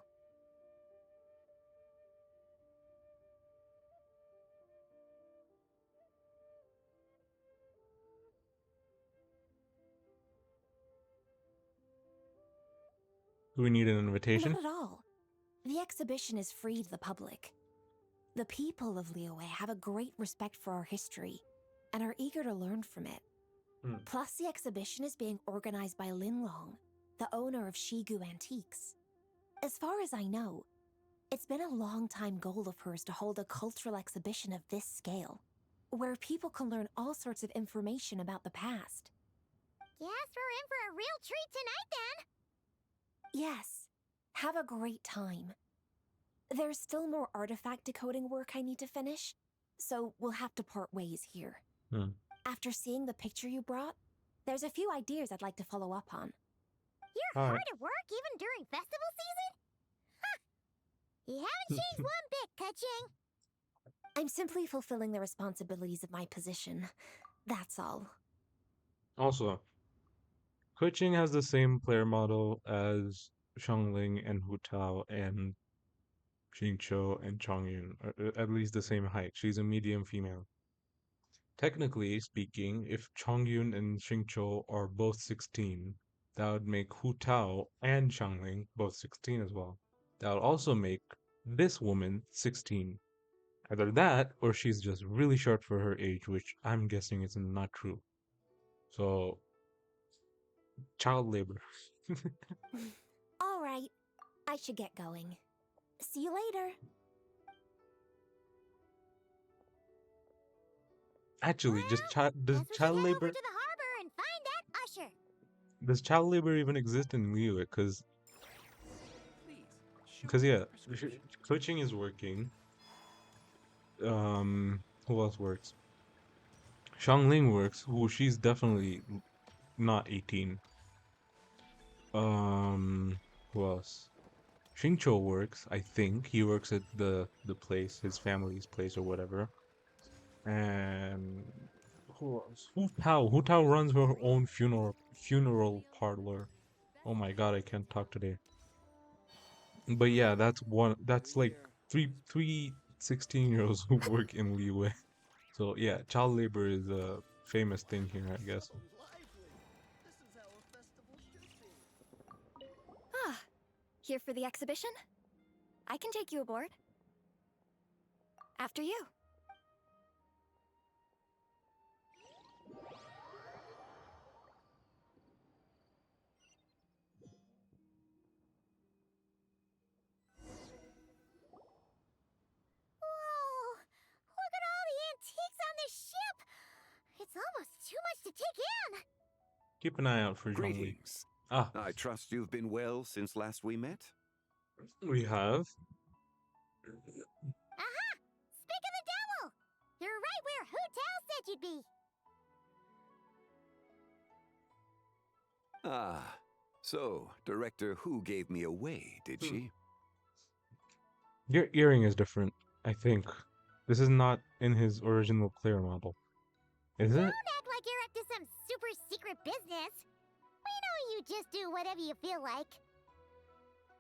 Do we need an invitation? Not at all. The exhibition is free to the public. The people of Liyue have a great respect for our history and are eager to learn from it. Plus, the exhibition is being organized by Linlong, the owner of Shigu Antiques. As far as I know, it's been a long-time goal of hers to hold a cultural exhibition of this scale, where people can learn all sorts of information about the past. Guess we're in for a real treat tonight, then! Yes, have a great time. There's still more artifact decoding work I need to finish, so we'll have to part ways here. After seeing the picture you brought, there's a few ideas I'd like to follow up on. You're hard at work even during festival season? Ha! You haven't changed one bit, Keqing. I'm simply fulfilling the responsibilities of my position. That's all. Also, Kuching has the same player model as Xiangling and Hu Tao and Xingqiu and Chongyun, or at least the same height. She's a medium female. Technically speaking, if Chongyun and Xingqiu are both 16, that would make Hu Tao and Xiangling both 16 as well. That would also make this woman 16. Either that, or she's just really short for her age, which I'm guessing is not true. So, child labor. All right, I should get going. See you later. Actually, Well, does guess we should child head labor over to the harbor and find that usher. does child labor even exist in Liyue? Because yeah, coaching is working. Who else works? Xiangling works. Who she's definitely not 18. Who else? Xingqiu works. I think he works at the place, his family's place or whatever. And Who else? Hu Tao. Hu Tao runs her own funeral parlor. Oh my god, I can't talk today. But yeah, that's one. That's like three 16-year-olds who work in Liyue. So yeah, child labor is a famous thing here, I guess. Ah, here for the exhibition? I can take you aboard. After you. Whoa! Look at all the antiques on this ship! It's almost too much to take in! Keep an eye out for Zhongli. Greetings. Ah, I trust you've been well since last we met? we have. Aha! Speak of the devil! You're right where Hu Tao said you'd be! Ah, so Director Hu gave me away, did she? Your earring is different, I think. This is not in his original clear model. Is it? Don't act like you're up to some super secret business! We know you just do whatever you feel like.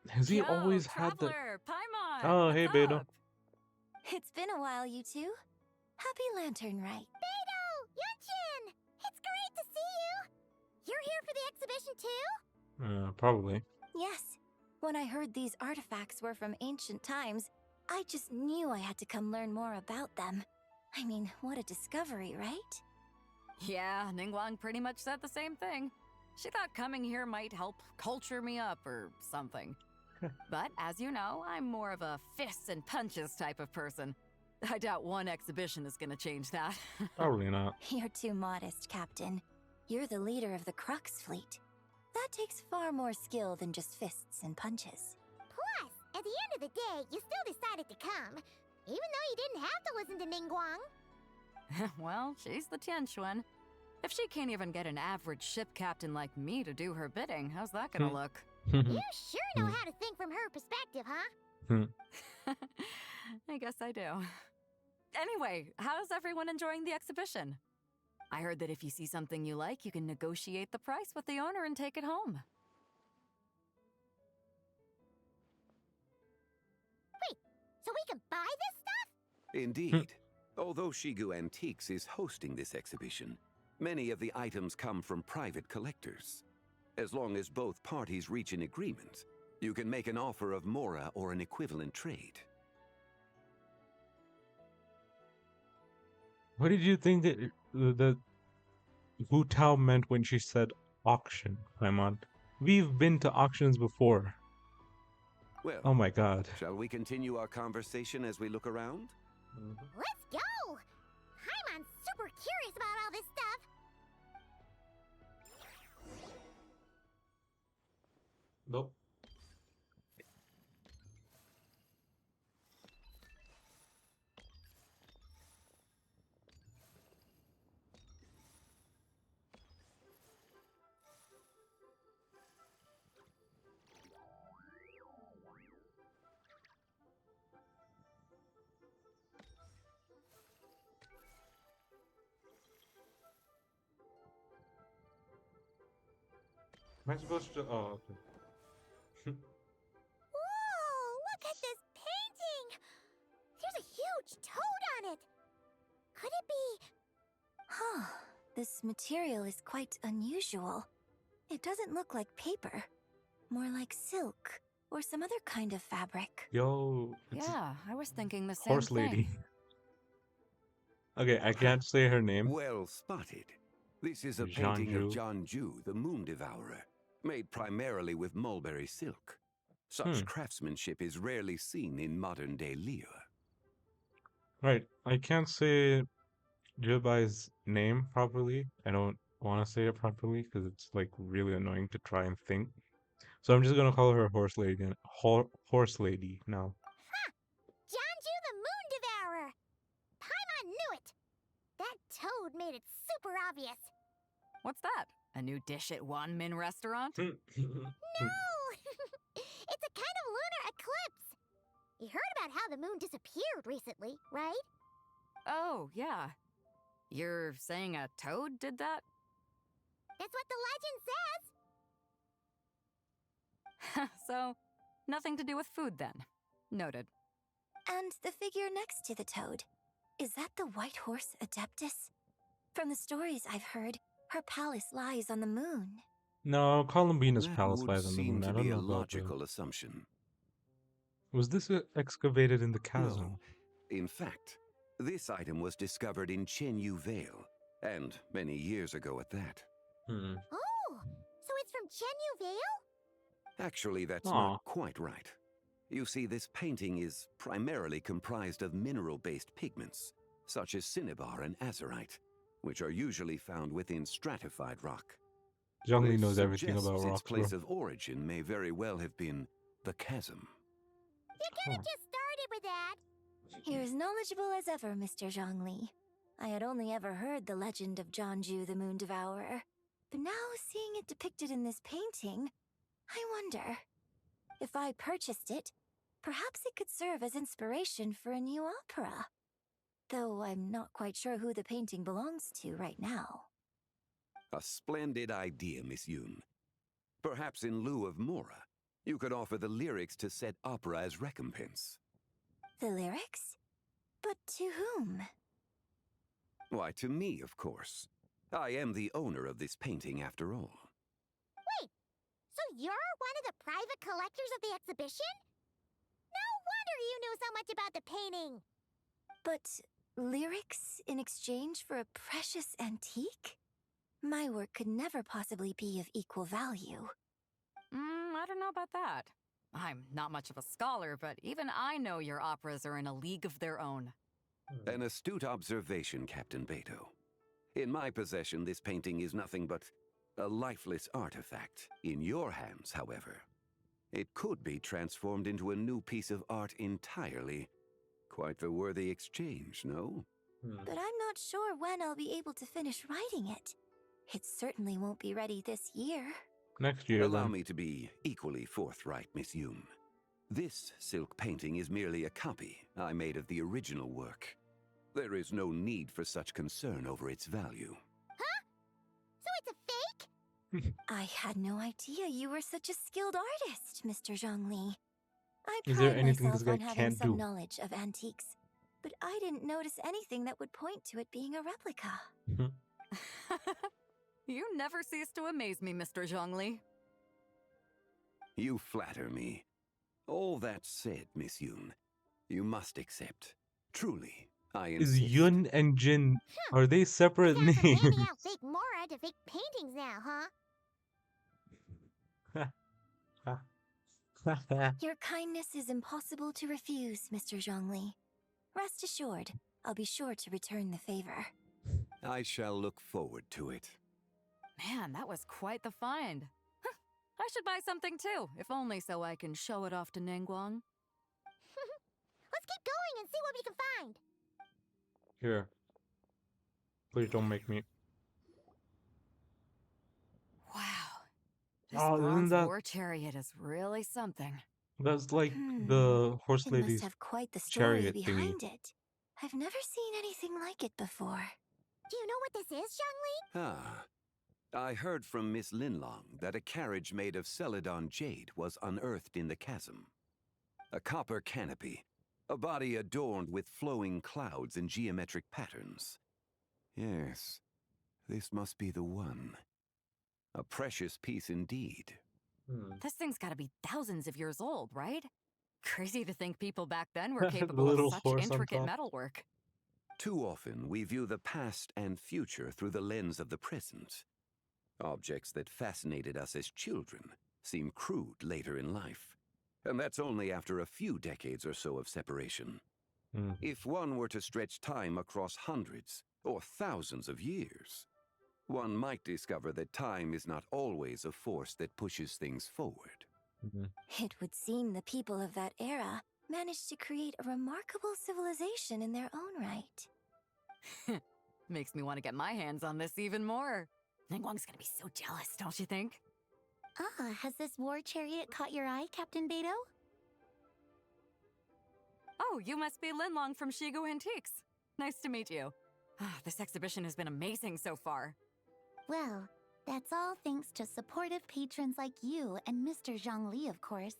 Has he Yo, always had the... Traveler, Paimon, Oh, hey, what's Beto. up? It's been a while, you two. Happy Lantern Rite. Beto! Yunchin! It's great to see you! You're here for the exhibition too? Probably. Yes. When I heard these artifacts were from ancient times, I just knew I had to come learn more about them. I mean, what a discovery, right? Yeah, Ningguang pretty much said the same thing. She thought coming here might help culture me up or something. But as you know, I'm more of a fists and punches type of person. I doubt one exhibition is gonna change that. Probably not. You're too modest, Captain. You're the leader of the Crux fleet. That takes far more skill than just fists and punches. Plus, at the end of the day, you still decided to come, even though you didn't have to listen to Ningguang. Well, she's the Tianquan. If she can't even get an average ship captain like me to do her bidding, how's that gonna look? You sure know how to think from her perspective, huh? I guess I do. Anyway, how's everyone enjoying the exhibition? I heard that if you see something you like, you can negotiate the price with the owner and take it home. Wait, so we can buy this stuff? Indeed. Although Shigu Antiques is hosting this exhibition, many of the items come from private collectors. As long as both parties reach an agreement, you can make an offer of mora or an equivalent trade. What did you think that the Hu Tao meant when she said auction, Paimon? We've been to auctions before. Well, Oh my god. shall we continue our conversation as we look around? Let's go! Paimon's super curious about all this stuff. Nope. Am I supposed to? Oh, okay. Whoa, look at this painting! There's a huge toad on it! Could it be... Huh. This material is quite unusual. It doesn't look like paper. More like silk or some other kind of fabric. Yo, it's Yeah, I was thinking the a same horse thing. lady. Okay, I can't say her name. Well spotted. This is a painting of Jianju, the Moon Devourer, made primarily with mulberry silk. Such craftsmanship is rarely seen in modern-day Liyue. Right, I can't say Jubai's name properly. I don't want to say it properly because it's like really annoying to try and think. So I'm just gonna call her horse lady. Horse lady now. Jianju the Moon Devourer! Paimon knew it! That toad made it super obvious. What's that? A new dish at Wanmin restaurant? No! It's a kind of lunar eclipse. You heard about how the moon disappeared recently, right? Oh, yeah. You're saying a toad did that? That's what the legend says! So, nothing to do with food then. Noted. And the figure next to the toad, is that the white horse Adeptus? From the stories I've heard, her palace lies on the moon. No, Columbina's That palace would lies on the seem moon. to I be don't a know about the... logical assumption. Was this excavated in the chasm? No. In fact, this item was discovered in Chenyu Vale, and many years ago at that. Oh, so it's from Chenyu Vale? Actually, that's Aw. not quite right. You see, this painting is primarily comprised of mineral-based pigments, such as cinnabar and azurite, which are usually found within stratified rock. Zhongli This knows everything about suggests its rocks, bro. place of origin may very well have been the chasm. You could have just started with that! You're as knowledgeable as ever, Mr. Zhongli. I had only ever heard the legend of Jianzhu the Moon Devourer, but now seeing it depicted in this painting, I wonder, if I purchased it, perhaps it could serve as inspiration for a new opera. Though I'm not quite sure who the painting belongs to right now. A splendid idea, Miss Yoon. Perhaps in lieu of Mora, you could offer the lyrics to said opera as recompense. The lyrics? But to whom? Why, to me, of course. I am the owner of this painting, after all. Wait, so you're one of the private collectors of the exhibition? No wonder you knew so much about the painting! But lyrics in exchange for a precious antique? My work could never possibly be of equal value. I don't know about that. I'm not much of a scholar, but even I know your operas are in a league of their own. An astute observation, Captain Beto. In my possession, this painting is nothing but a lifeless artifact. In your hands, however, it could be transformed into a new piece of art entirely. Quite the worthy exchange, no? But I'm not sure when I'll be able to finish writing it. It certainly won't be ready this year. Next year, Allow then. me to be equally forthright, Miss Yoon. This silk painting is merely a copy I made of the original work. There is no need for such concern over its value. Huh? So it's a fake? I had no idea you were such a skilled artist, Mr. Zhongli. I Is there pride anything myself this guy on having can't some do? knowledge of antiques, but I didn't notice anything that would point to it being a replica. You never cease to amaze me, Mr. Zhongli. You flatter me. All that said, Miss Yoon, you must accept. Truly, I Is insist. Yun and Jin, are they separate Sounds from handing names? out fake Mora to fake paintings now, huh? Your kindness is impossible to refuse, Mr. Zhongli. Rest assured, I'll be sure to return the favor. I shall look forward to it. Man, that was quite the find. I should buy something too, if only so I can show it off to Nangguang. Let's keep going and see what we can find. Here. Please don't make me. Wow. This Oh, isn't bronze that... war chariot is really something. That's like the horse It must lady's have quite the story chariot thingy. behind it. I've never seen anything like it before. Do you know what this is, Zhongli? Ah. I heard from Miss Linlong that a carriage made of Celadon jade was unearthed in the chasm. A copper canopy, a body adorned with flowing clouds and geometric patterns. Yes, this must be the one. A precious piece indeed. This thing's gotta be thousands of years old, right? Crazy to think people back then were The capable little of such horse on intricate top. metalwork. Too often, we view the past and future through the lens of the present. Objects that fascinated us as children seem crude later in life. And that's only after a few decades or so of separation. If one were to stretch time across hundreds or thousands of years, one might discover that time is not always a force that pushes things forward. It would seem the people of that era managed to create a remarkable civilization in their own right. Makes me want to get my hands on this even more. Ningguang's gonna be so jealous, don't you think? Ah, has this war chariot caught your eye, Captain Beto? Oh, you must be Linlong from Shigu Antiques. Nice to meet you. This exhibition has been amazing so far. Well, that's all thanks to supportive patrons like you and Mr. Zhongli, of course.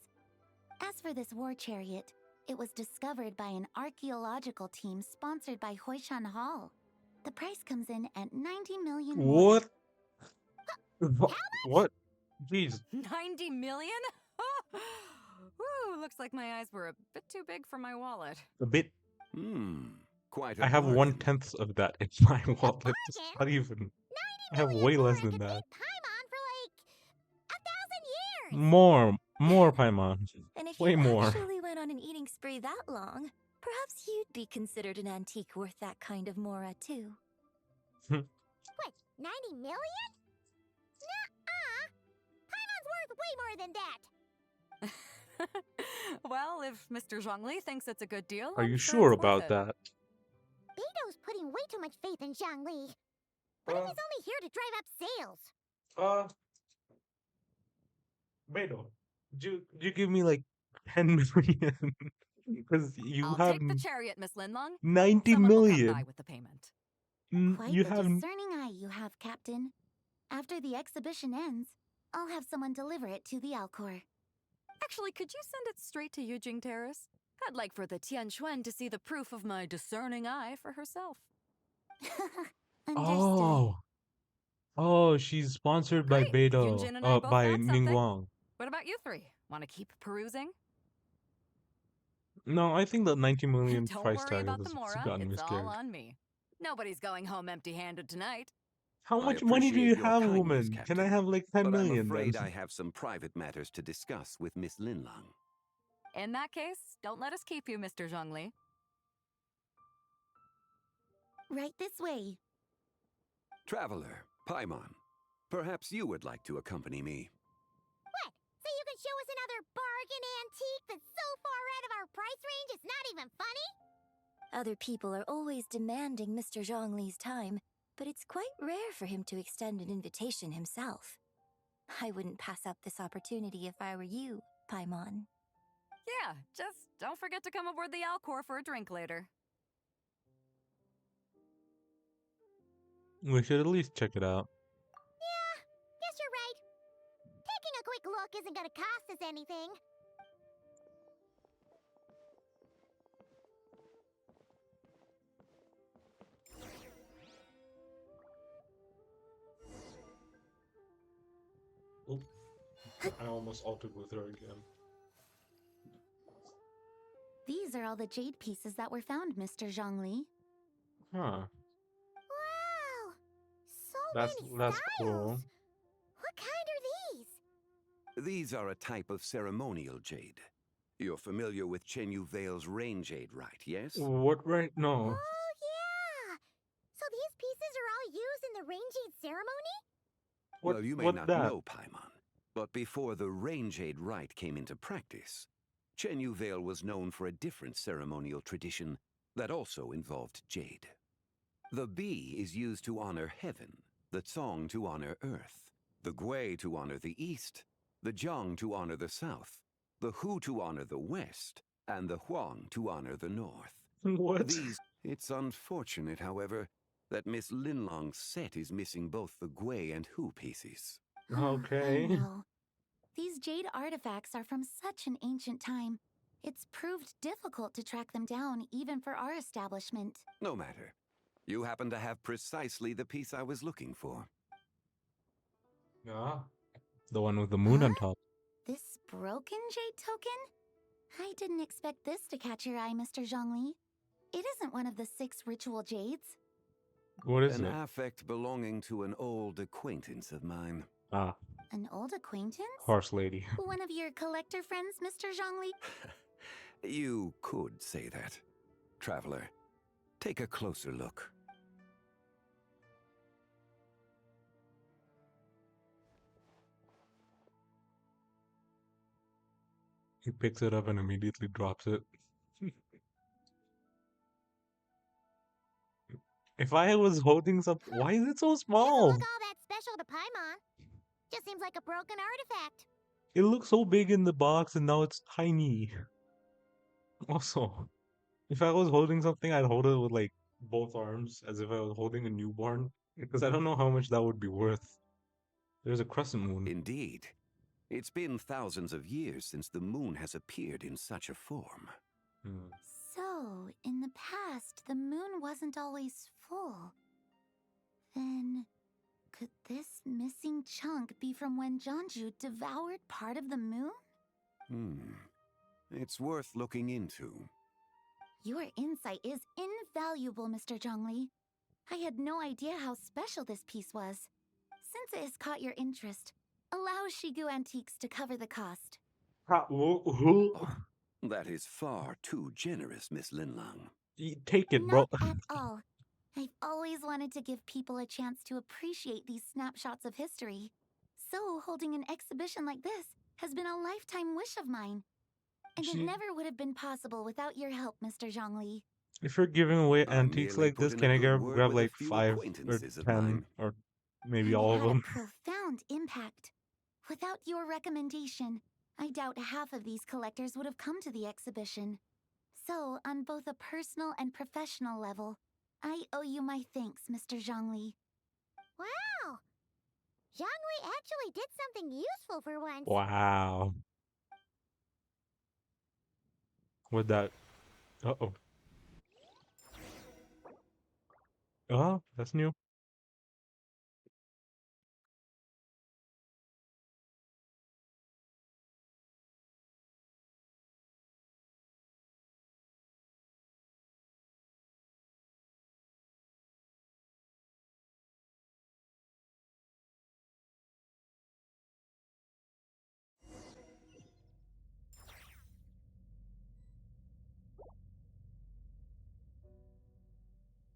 As for this war chariot, it was discovered by an archaeological team sponsored by Hoishan Hall. The price comes in at 90 million won. What? What? Jeez. 90 million? Woo, looks like my eyes were a bit too big for my wallet. A bit. Quite I a have bargain. 1/10 of that in my wallet. It's not even. I have way less than that. Paimon for like 1,000 years. More Paimon. And if Way you more. actually went on an eating spree that long, perhaps you'd be considered an antique worth that kind of mora, too. What, 90 million? Nuh-uh! Paimon's worth way more than that. Well, if Mr. Zhongli thinks it's a good deal, Are I'm you sure sure it's worth about it. that? Beto's putting way too much faith in Zhongli. What if he's only here to drive up sales? Beto, would you give me like 10 million? Because you I'll have take the chariot, Miss Linlong. 90 Someone will come million. by with the payment. Quite You the have. discerning eye you have, Captain. After the exhibition ends, I'll have someone deliver it to the Alcor. Actually, could you send it straight to Yujing Terrace? I'd like for the Tianquan to see the proof of my discerning eye for herself. Oh. Oh, she's sponsored by Great. Beto. Yunjin and I both By got something. Ningguang. What about you three? Want to keep perusing? No, I think the 90 million Don't price worry tag about the has mora. gotten me It's all scared. on me. Nobody's going home empty-handed tonight. How I much money do you appreciate your have, kindness, woman? Can Captain, I have like 10 but I'm million afraid then? I have some private matters to discuss with Miss Linlong. In that case, don't let us keep you, Mr. Zhongli. Right this way. Traveler, Paimon, perhaps you would like to accompany me. What? So you can show us another bargain antique that's so far out of our price range it's not even funny? Other people are always demanding Mr. Zhongli's time, but it's quite rare for him to extend an invitation himself. I wouldn't pass up this opportunity if I were you, Paimon. Yeah, just don't forget to come aboard the Alcor for a drink later. We should at least check it out. Yeah, guess you're right. Taking a quick look isn't gonna cost us anything. Oop. I almost altered with her again. These are all the jade pieces that were found, Mr. Zhongli. Huh. Wow! So That's many styles! cool. What kind are these? These are a type of ceremonial jade. You're familiar with Chenyu Vale's rain jade, right? Yes? What right? No. Oh, yeah! So these pieces are all used in the rain jade ceremony? What, Well, you may what not that? know, Paimon, but before the rain jade rite came into practice, Chenyu Vale was known for a different ceremonial tradition that also involved jade. The bee is used to honor heaven, the Tsong to honor earth, the Gui to honor the east, the Jiang to honor the south, the Hu to honor the west, and the Huang to honor the north. What? It's unfortunate, however, that Miss Linlong's set is missing both the Gui and Hu pieces. Okay. I know. These jade artifacts are from such an ancient time. It's proved difficult to track them down, even for our establishment. No matter. You happen to have precisely the piece I was looking for. Yeah. The one with the moon on top. This broken jade token? I didn't expect this to catch your eye, Mr. Zhongli. It isn't one of the 6 ritual jades. What is An it? affect belonging to an old acquaintance of mine. Ah, An old acquaintance? horse lady. One of your collector friends, Mr. Zhongli? You could say that. Traveler, take a closer look. He picks it up and immediately drops it. If I was holding something, why is it so Doesn't small? look all that special to Paimon. Just seems like a broken artifact. It looks so big in the box and now it's tiny. Also, if I was holding something, I'd hold it with like both arms as if I was holding a newborn because I don't know how much that would be worth. There's a crescent moon. Indeed. It's been thousands of years since the moon has appeared in such a form. So, in the past, the moon wasn't always full. Then, could this missing chunk be from when Jeonju devoured part of the moon? It's worth looking into. Your insight is invaluable, Mr. Zhongli. I had no idea how special this piece was. Since it has caught your interest, allow Shigu Antiques to cover the cost. That is far too generous, Miss Linlang. Take it, Not bro. at all. I've always wanted to give people a chance to appreciate these snapshots of history. So, holding an exhibition like this has been a lifetime wish of mine. And it never would have been possible without your help, Mr. Zhongli. If you're giving away I antiques merely like put this, in can a I good word grab with a like few 5 or acquaintances of 10 mine. or maybe And all it of had a them? profound impact. Without your recommendation, I doubt half of these collectors would have come to the exhibition. So, on both a personal and professional level, I owe you my thanks, Mr. Zhongli. Wow! Zhongli actually did something useful for once. Wow. With that. Uh-oh. Oh, that's new.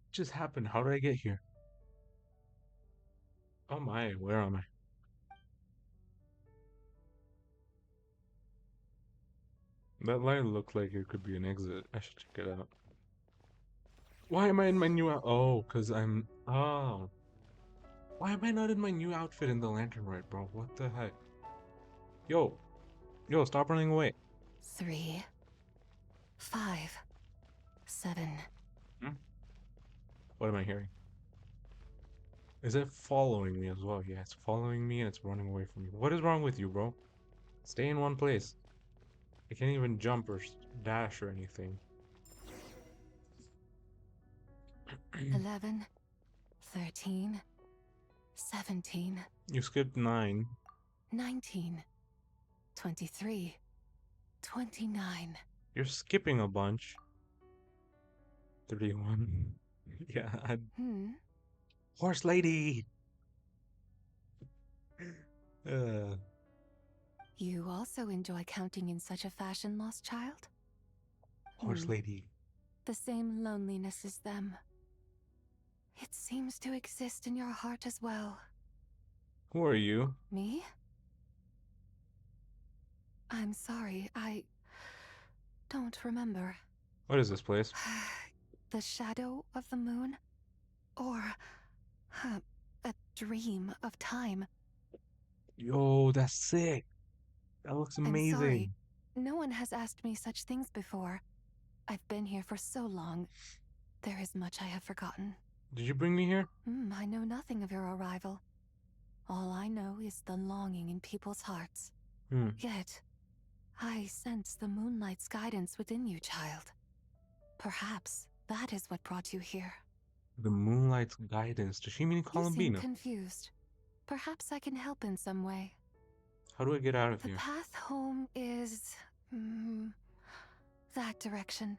What just happened? How did I get here? Oh my, where am I? That line looked like it could be an exit. I should check it out. Why am I in my new out? Oh, because I'm... Oh. Why am I not in my new outfit in the lantern right, bro? What the heck? Yo. Yo, stop running away. 3, 5, 7. What am I hearing? Is it following me as well? Yeah, it's following me and it's running away from me. What is wrong with you, bro? Stay in one place. I can't even jump or dash or anything. 11, 13, 17. You skipped 9. 19, 23, 29. You're skipping a bunch. 31. Yeah, Horse lady! You also enjoy counting in such a fashion, lost child? Horse lady. The same loneliness as them. It seems to exist in your heart as well. Who are you? Me? I'm sorry, I don't remember. What is this place? The shadow of the moon? Or a dream of time? Yo, that's sick. That looks I'm sorry. amazing. No one has asked me such things before. I've been here for so long. There is much I have forgotten. Did you bring me here? I know nothing of your arrival. All I know is the longing in people's hearts. Yet, I sense the moonlight's guidance within you, child. Perhaps that is what brought you here. The moonlight's guidance. Does she mean You seem Columbina? confused. Perhaps I can help in some way. How do I get out of The here? path home is... that direction.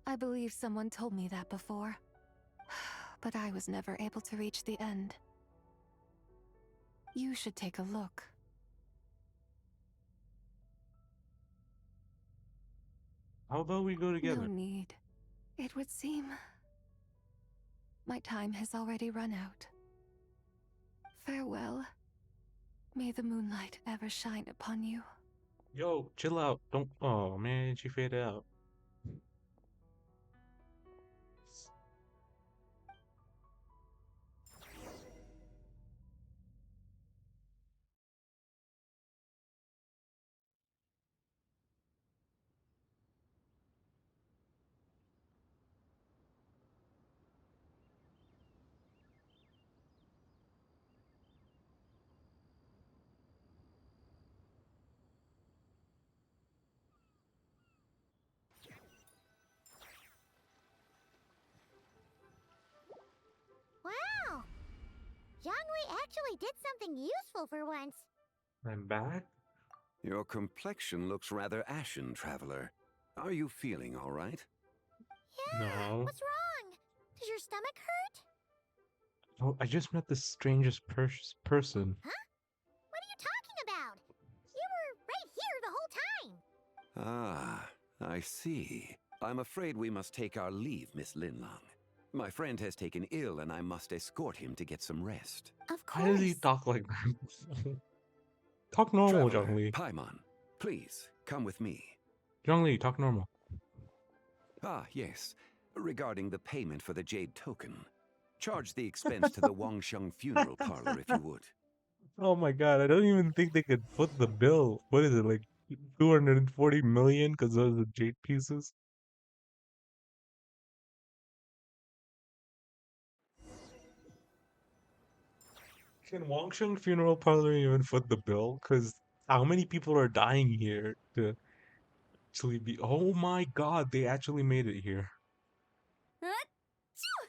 I believe someone told me that before. But I was never able to reach the end. You should take a look. How about we go together? No need. It would seem... my time has already run out. Farewell. May the moonlight ever shine upon you. Yo, chill out. Don't... Oh, man, she faded out. actually did something useful for once. I'm back? Your complexion looks rather ashen, traveler. Are you feeling all right? Yeah, No. what's wrong? Does your stomach hurt? Oh, I just met the strangest person. Huh? What are you talking about? You were right here the whole time. Ah, I see. I'm afraid we must take our leave, Miss Linlong. My friend has taken ill and I must escort him to get some rest. Of Why does he course. talk like that? Talk normal, Traveler, Zhongli. Paimon, please, come with me. Zhongli, talk normal. Ah, yes. Regarding the payment for the jade token. Charge the expense to the Wangsheng funeral parlor if you would. Oh my god, I don't even think they could foot the bill. What is it, like 240 million because those are the jade pieces? Can Wangsheng funeral parlor even foot the bill? Because how many people are dying here to actually be. Oh my god, they actually made it here. Achoo!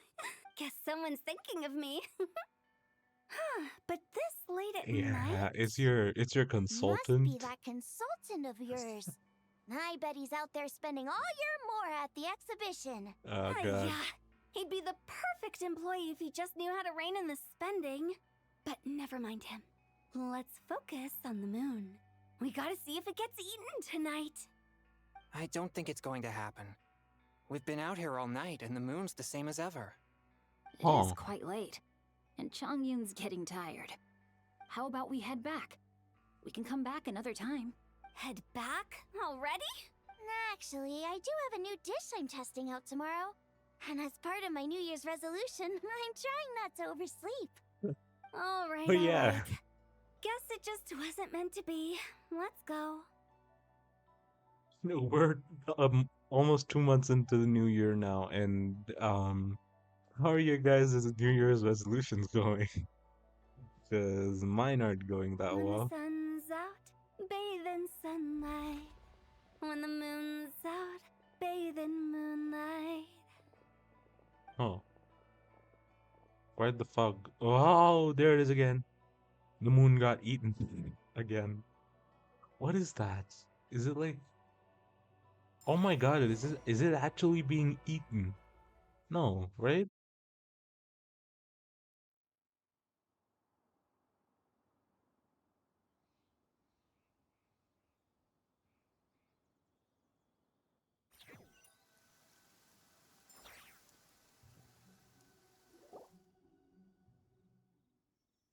Guess someone's thinking of me. But this late at night? Yeah, it's your Must be consultant. that consultant of yours. I bet he's out there spending all year more at the exhibition. Oh god. Yeah, he'd be the perfect employee if he just knew how to rein in the spending. But never mind him. Let's focus on the moon. We gotta see if it gets eaten tonight. I don't think it's going to happen. We've been out here all night, and the moon's the same as ever. It is quite late, and Chongyun's getting tired. How about we head back? We can come back another time. Head back? Already? Actually, I do have a new dish I'm testing out tomorrow. And as part of my New Year's resolution, I'm trying not to oversleep. Alright, Oh yeah. alright. Guess it just wasn't meant to be. Let's go. We're almost 2 months into the new year now, and how are your guys' New Year's resolutions going? Because mine aren't going that When the well. sun's out, bathe in sunlight. When the moon's out, bathe in moonlight. Oh. Where'd the fog? Oh, there it is again. The moon got eaten again. What is that? Is it like... Oh my god, is it actually being eaten? No, right?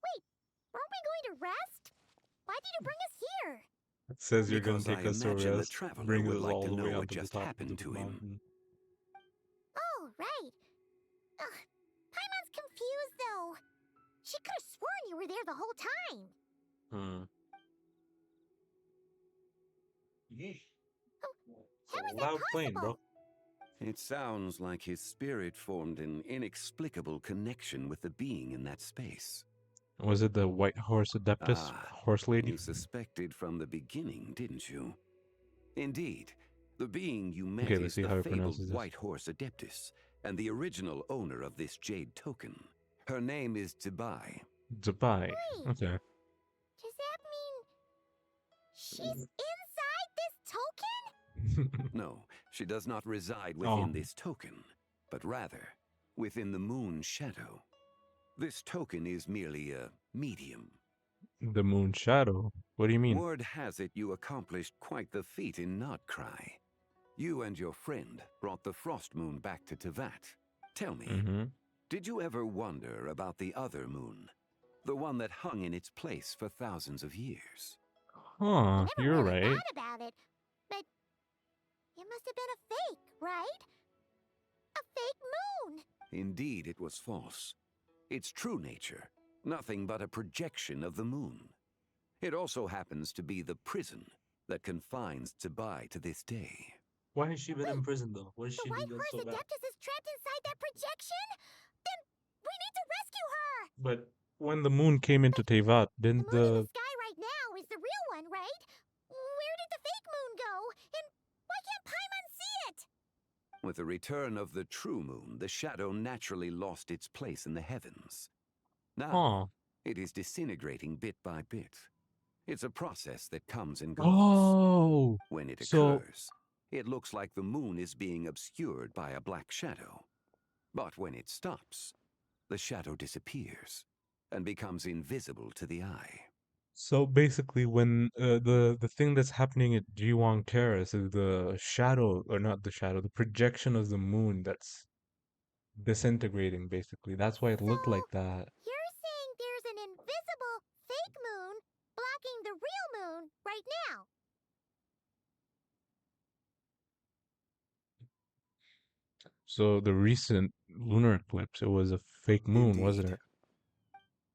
Wait, aren't we going to rest? Why did you bring us here? It says you're gonna Because I take us to imagine the rest. traveler Brings would us like all to the know way what onto the just top of happened the to him. mountain. Oh, right. Ugh, Paimon's confused, though. She could have sworn you were there the whole time. Yeesh. How is that Loud plane, bro. possible? It sounds like his spirit formed an inexplicable connection with the being in that space. Was it the white horse adeptus? Ah, Horse lady? you suspected from the beginning, didn't you? Indeed, the being you met Okay, let's is see the how he fabled pronounces this. White Horse Adeptus, and the original owner of this jade token. Her name is Zibai. Dubai. Wait. Okay. Does that mean she's inside this token? No, she does not reside Oh. within this token, but rather within the moon shadow. This token is merely a medium. The moon shadow? What do you mean? Word has it you accomplished quite the feat in Notcry. You and your friend brought the Frost Moon back to Tevat. Tell me, did you ever wonder about the other moon? The one that hung in its place for thousands of years? Huh, I never you're really right. thought about it, but it must have been a fake, right? A fake moon! Indeed, it was false. Its true nature, nothing but a projection of the moon. It also happens to be the prison that confines Zibai to this day. Why has she been in prison though? What has The she White done Horse so bad? Adeptus is trapped inside that projection? Then we need to rescue her! But when the moon came into Tevat, The didn't moon in the... the sky right now is the real one, right? Where did the fake moon go? And why can't Paimon see it? With the return of the true moon, the shadow naturally lost its place in the heavens. Now, It is disintegrating bit by bit. It's a process that comes and goes. Oh, When it so occurs, it looks like the moon is being obscured by a black shadow. But when it stops, the shadow disappears and becomes invisible to the eye. so basically, when the thing that's happening at Jiwang Terrace is the shadow, or not the shadow, the projection of the moon that's disintegrating. Basically, that's why it looked like that. You're saying there's an invisible fake moon blocking the real moon right now? So the recent lunar eclipse, it was a fake moon, wasn't Indeed. it?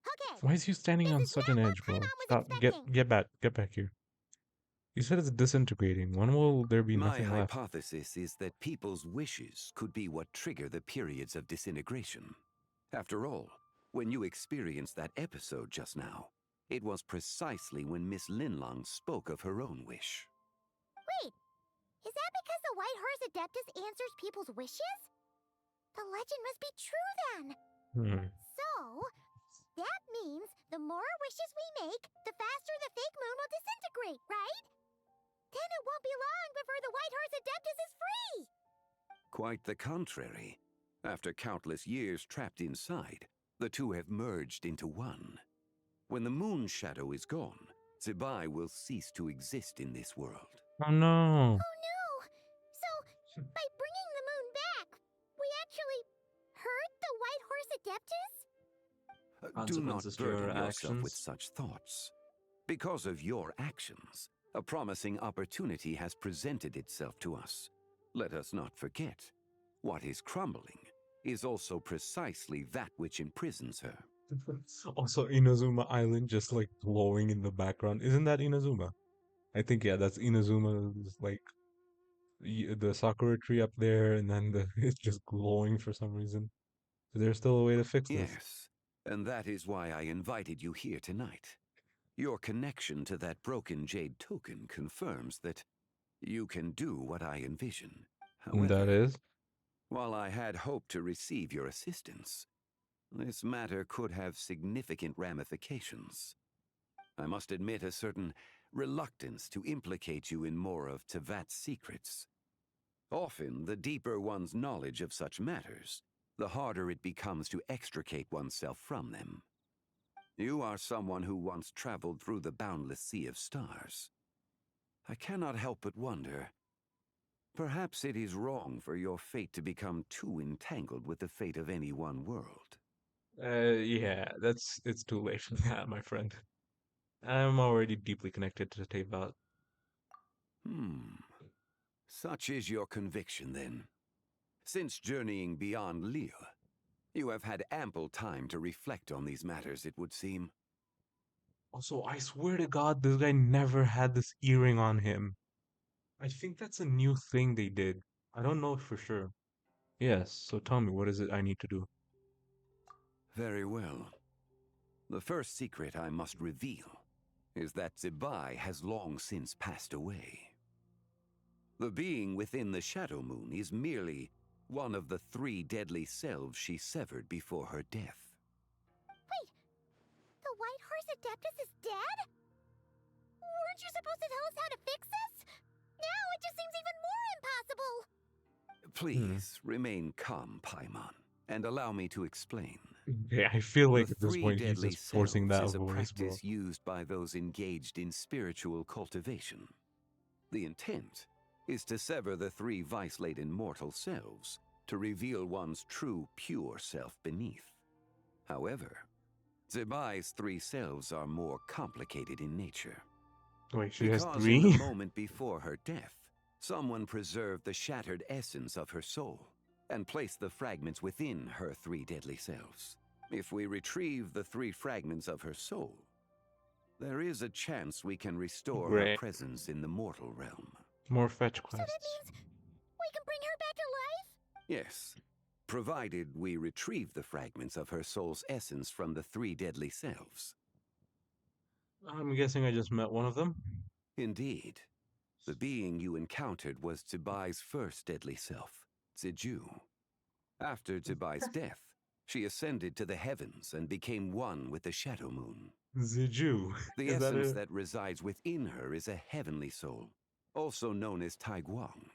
Okay, Why is you standing on this is such not an what edge, bro? Paimon was Stop. expecting. Get back here. You said it's disintegrating. When will there be My nothing left? hypothesis is that people's wishes could be what trigger the periods of disintegration. After all, when you experienced that episode just now, it was precisely when Miss Linlong spoke of her own wish. Wait, is that because the White Horse Adeptus answers people's wishes? The legend must be true then. Hmm. So, that means the more wishes we make, the faster the fake moon will disintegrate, right? Then it won't be long before the White Horse Adeptus is free! Quite the contrary. After countless years trapped inside, the two have merged into one. When the moon shadow is gone, Zibai will cease to exist in this world. Oh no. Oh no! So, by bringing the moon back, we actually hurt the White Horse Adeptus? Do not Consequences to your burden yourself with actions. such thoughts. Because of your actions, a promising opportunity has presented itself to us. Let us not forget, what is crumbling is also precisely that which imprisons her. Also, Inazuma Island just like glowing in the background. Isn't that Inazuma? I think yeah, that's Inazuma's like the sakura tree up there, and then the it's just glowing for some reason. So there's still a way to fix this. Yes, and that is why I invited you here tonight. Your connection to that broken jade token confirms that you can do what I envision. And that However, is. while I had hoped to receive your assistance, this matter could have significant ramifications. I must admit a certain reluctance to implicate you in more of Tevat's secrets. Often, the deeper one's knowledge of such matters, the harder it becomes to extricate oneself from them. You are someone who once traveled through the boundless sea of stars. I cannot help but wonder, perhaps it is wrong for your fate to become too entangled with the fate of any one world. Yeah, it's too late for that, my friend. I'm already deeply connected to Tevat. Such is your conviction, then. Since journeying beyond Lille, you have had ample time to reflect on these matters, it would seem. Also, I swear to God, this guy never had this earring on him. I think that's a new thing they did. I don't know for sure. Yes, so tell me, what is it I need to do? Very well. The first secret I must reveal is that Zibai has long since passed away. The being within the Shadow Moon is merely one of the 3 deadly selves she severed before her death. Wait, the White Horse Adeptus is dead? Weren't you supposed to tell us how to fix this? Now it just seems even more impossible! Please remain calm, Paimon, and allow me to explain. Yeah, I feel The like at this 3 point he's deadly just forcing selves that is a voice, bro. practice used by those engaged in spiritual cultivation. The intent is to sever the 3 vice-laden mortal selves to reveal one's true, pure self beneath. However, Zibai's 3 selves are more complicated in nature. Wait, she has Because in the 3? moment before her death, someone preserved the shattered essence of her soul and placed the fragments within her 3 deadly selves. If we retrieve the 3 fragments of her soul, there is a chance we can restore her Great. presence in the mortal realm. More fetch So that quests. means we can bring her back to life? Yes, provided we retrieve the fragments of her soul's essence from the 3 deadly selves. I'm guessing I just met one of them? Indeed. The being you encountered was Zibai's first deadly self, Ziju. After Zibai's death, She ascended to the heavens and became one with the Shadow Moon. Ziju. The Is that essence it? that resides within her is a heavenly soul, also known as Tai Guang.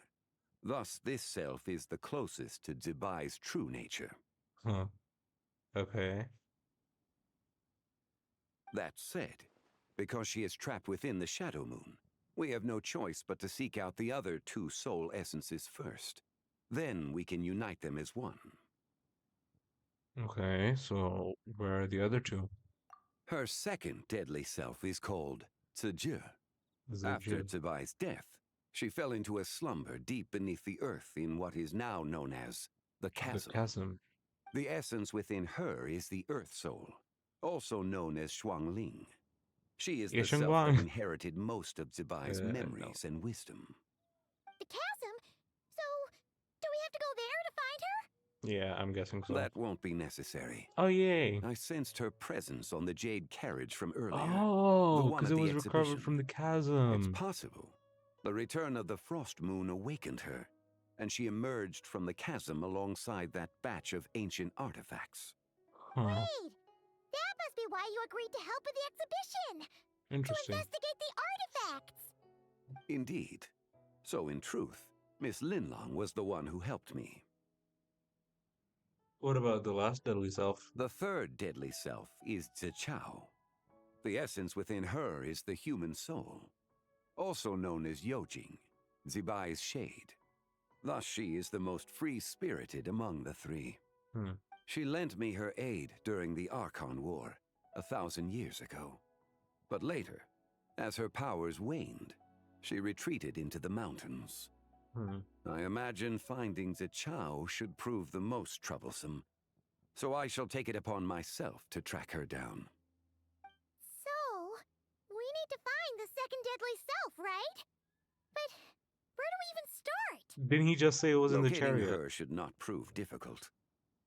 Thus, this self is the closest to Zibai's true nature. Huh. Okay. That said, because she is trapped within the Shadow Moon, we have no choice but to seek out the other two soul essences first. Then we can unite them as one. Okay, so where are the other two? Her second deadly self is called Ziji. After Ziju. Zibai's death, she fell into a slumber deep beneath the earth in what is now known as the The Chasm. chasm. The essence within her is the Earth Soul, also known as Shuangling. She is the self that Yeshengguang. inherited most of Zibai's No. memories and wisdom. The chasm? So, do we have to go there to find her? Yeah, I'm guessing so. That won't be necessary. Oh, yay. I sensed her presence on the jade carriage from earlier. Oh, the one because at it the was recovered exhibition. from the It's chasm. possible. The return of the frost moon awakened her, and she emerged from the chasm alongside that batch of ancient artifacts. Huh. Wait! That must be why you agreed to help with the exhibition! Interesting. To investigate the artifacts! Indeed. So in truth, Miss Linlong was the one who helped me. What about the last deadly self? The third deadly self is Zichao. The essence within her is the human soul, also known as Yojing, Zibai's shade. Thus she is the most free-spirited among the three. She lent me her aid during the Archon War 1,000 years ago. But later, as her powers waned, she retreated into the mountains. I imagine finding Zichao should prove the most troublesome, so I shall take it upon myself to track her down. So, we need to find the second deadly self, right? But where do we even start? Didn't he just say it was in the Locating chariot? her should not prove difficult.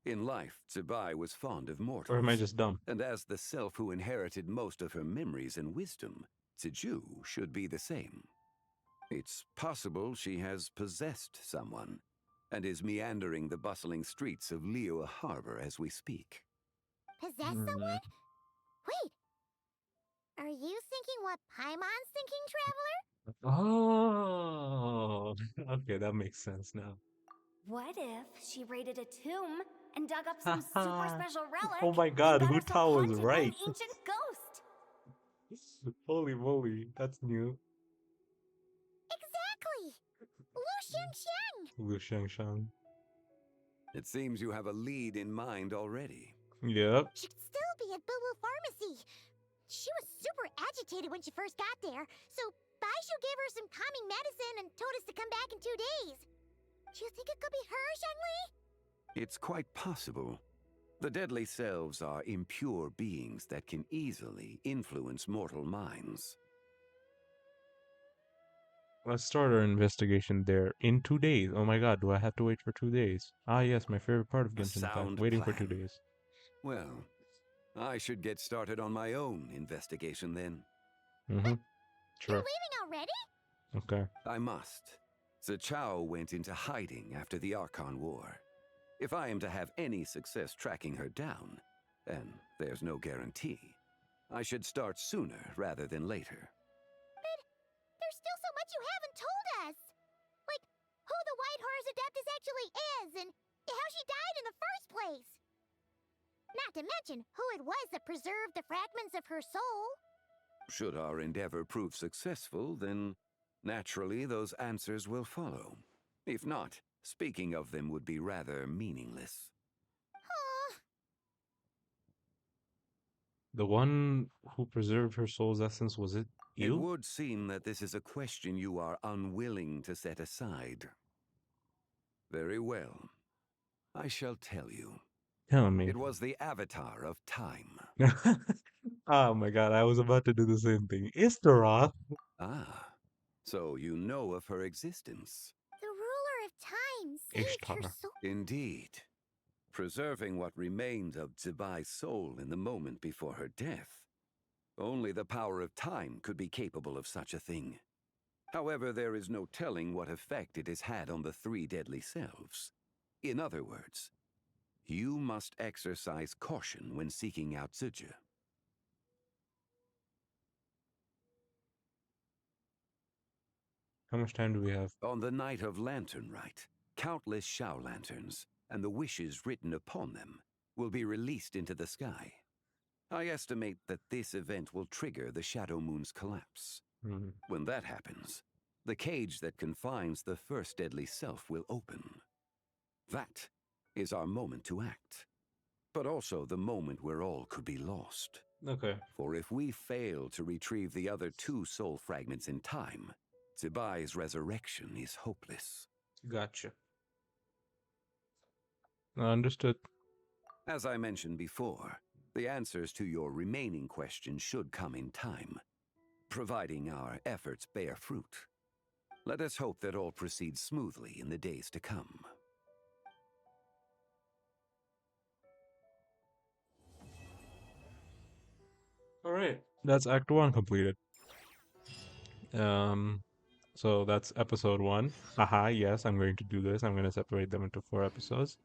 In life, Zibai was fond of mortals. Or am I just dumb? And as the self who inherited most of her memories and wisdom, Ziju should be the same. It's possible she has possessed someone, and is meandering the bustling streets of Liyue Harbor as we speak. Possess someone? Wait! Are you thinking what Paimon's thinking, Traveler? Oh, okay, that makes sense now. What if she raided a tomb and dug up some super special relic Oh my god, and got Hu herself Tao was haunted by an right. ancient ghost? Holy moly, that's new. Exactly! Lu Xiangxiang! Lu Shangshang. It seems you have a lead in mind already. Yep. Should still be at Boo Boo Pharmacy. She was super agitated when she first got there, so Baishu gave her some calming medicine and told us to come back in 2 days. Do you think it could be her, Zhengli? It's quite possible. The deadly selves are impure beings that can easily influence mortal minds. Let's start our investigation there in 2 days. Oh my god, do I have to wait for 2 days? Ah yes, my favorite part of A Genshin Impact. sound Waiting for plan. 2 days. Well, I should get started on my own investigation then. Sure. You're leaving already? Okay. I must. Zichao went into hiding after the Archon War. If I am to have any success tracking her down, and there's no guarantee, I should start sooner rather than later. But there's still so much you haven't told us. Like, who the White Horse Adeptus actually is, and how she died in the first place. Not to mention who it was that preserved the fragments of her soul. Should our endeavor prove successful, then naturally those answers will follow. If not, speaking of them would be rather meaningless. The one who preserved her soul's essence, was it It you? would seem that this is a question you are unwilling to set aside. Very well. I shall tell you. Tell me. It was the avatar of time. Oh my god, I was about to do the same thing. Istaroth. Ah, so you know of her existence. The ruler of time saved her Ishtar. soul. Indeed. Preserving what remained of Zibai's soul in the moment before her death. Only the power of time could be capable of such a thing. However, there is no telling what effect it has had on the three deadly selves. In other words, You must exercise caution when seeking out Zuje. How much time do we have? On the night of Lantern Rite, countless Shao lanterns, and the wishes written upon them, will be released into the sky. I estimate that this event will trigger the Shadow Moon's collapse. When that happens, the cage that confines the first deadly self will open. That is our moment to act, but also the moment where all could be lost. Okay. For if we fail to retrieve the other 2 soul fragments in time, Zibai's resurrection is hopeless. Gotcha. Understood. As I mentioned before, the answers to your remaining questions should come in time, providing our efforts bear fruit. Let us hope that all proceeds smoothly in the days to come. All right. That's Act 1 completed. So that's episode 1. Haha, yes, I'm going to do this. I'm going to separate them into 4 episodes.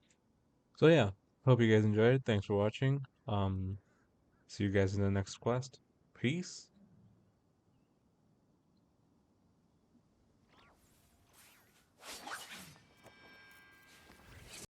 So yeah, hope you guys enjoyed. Thanks for watching. See you guys in the next quest. Peace.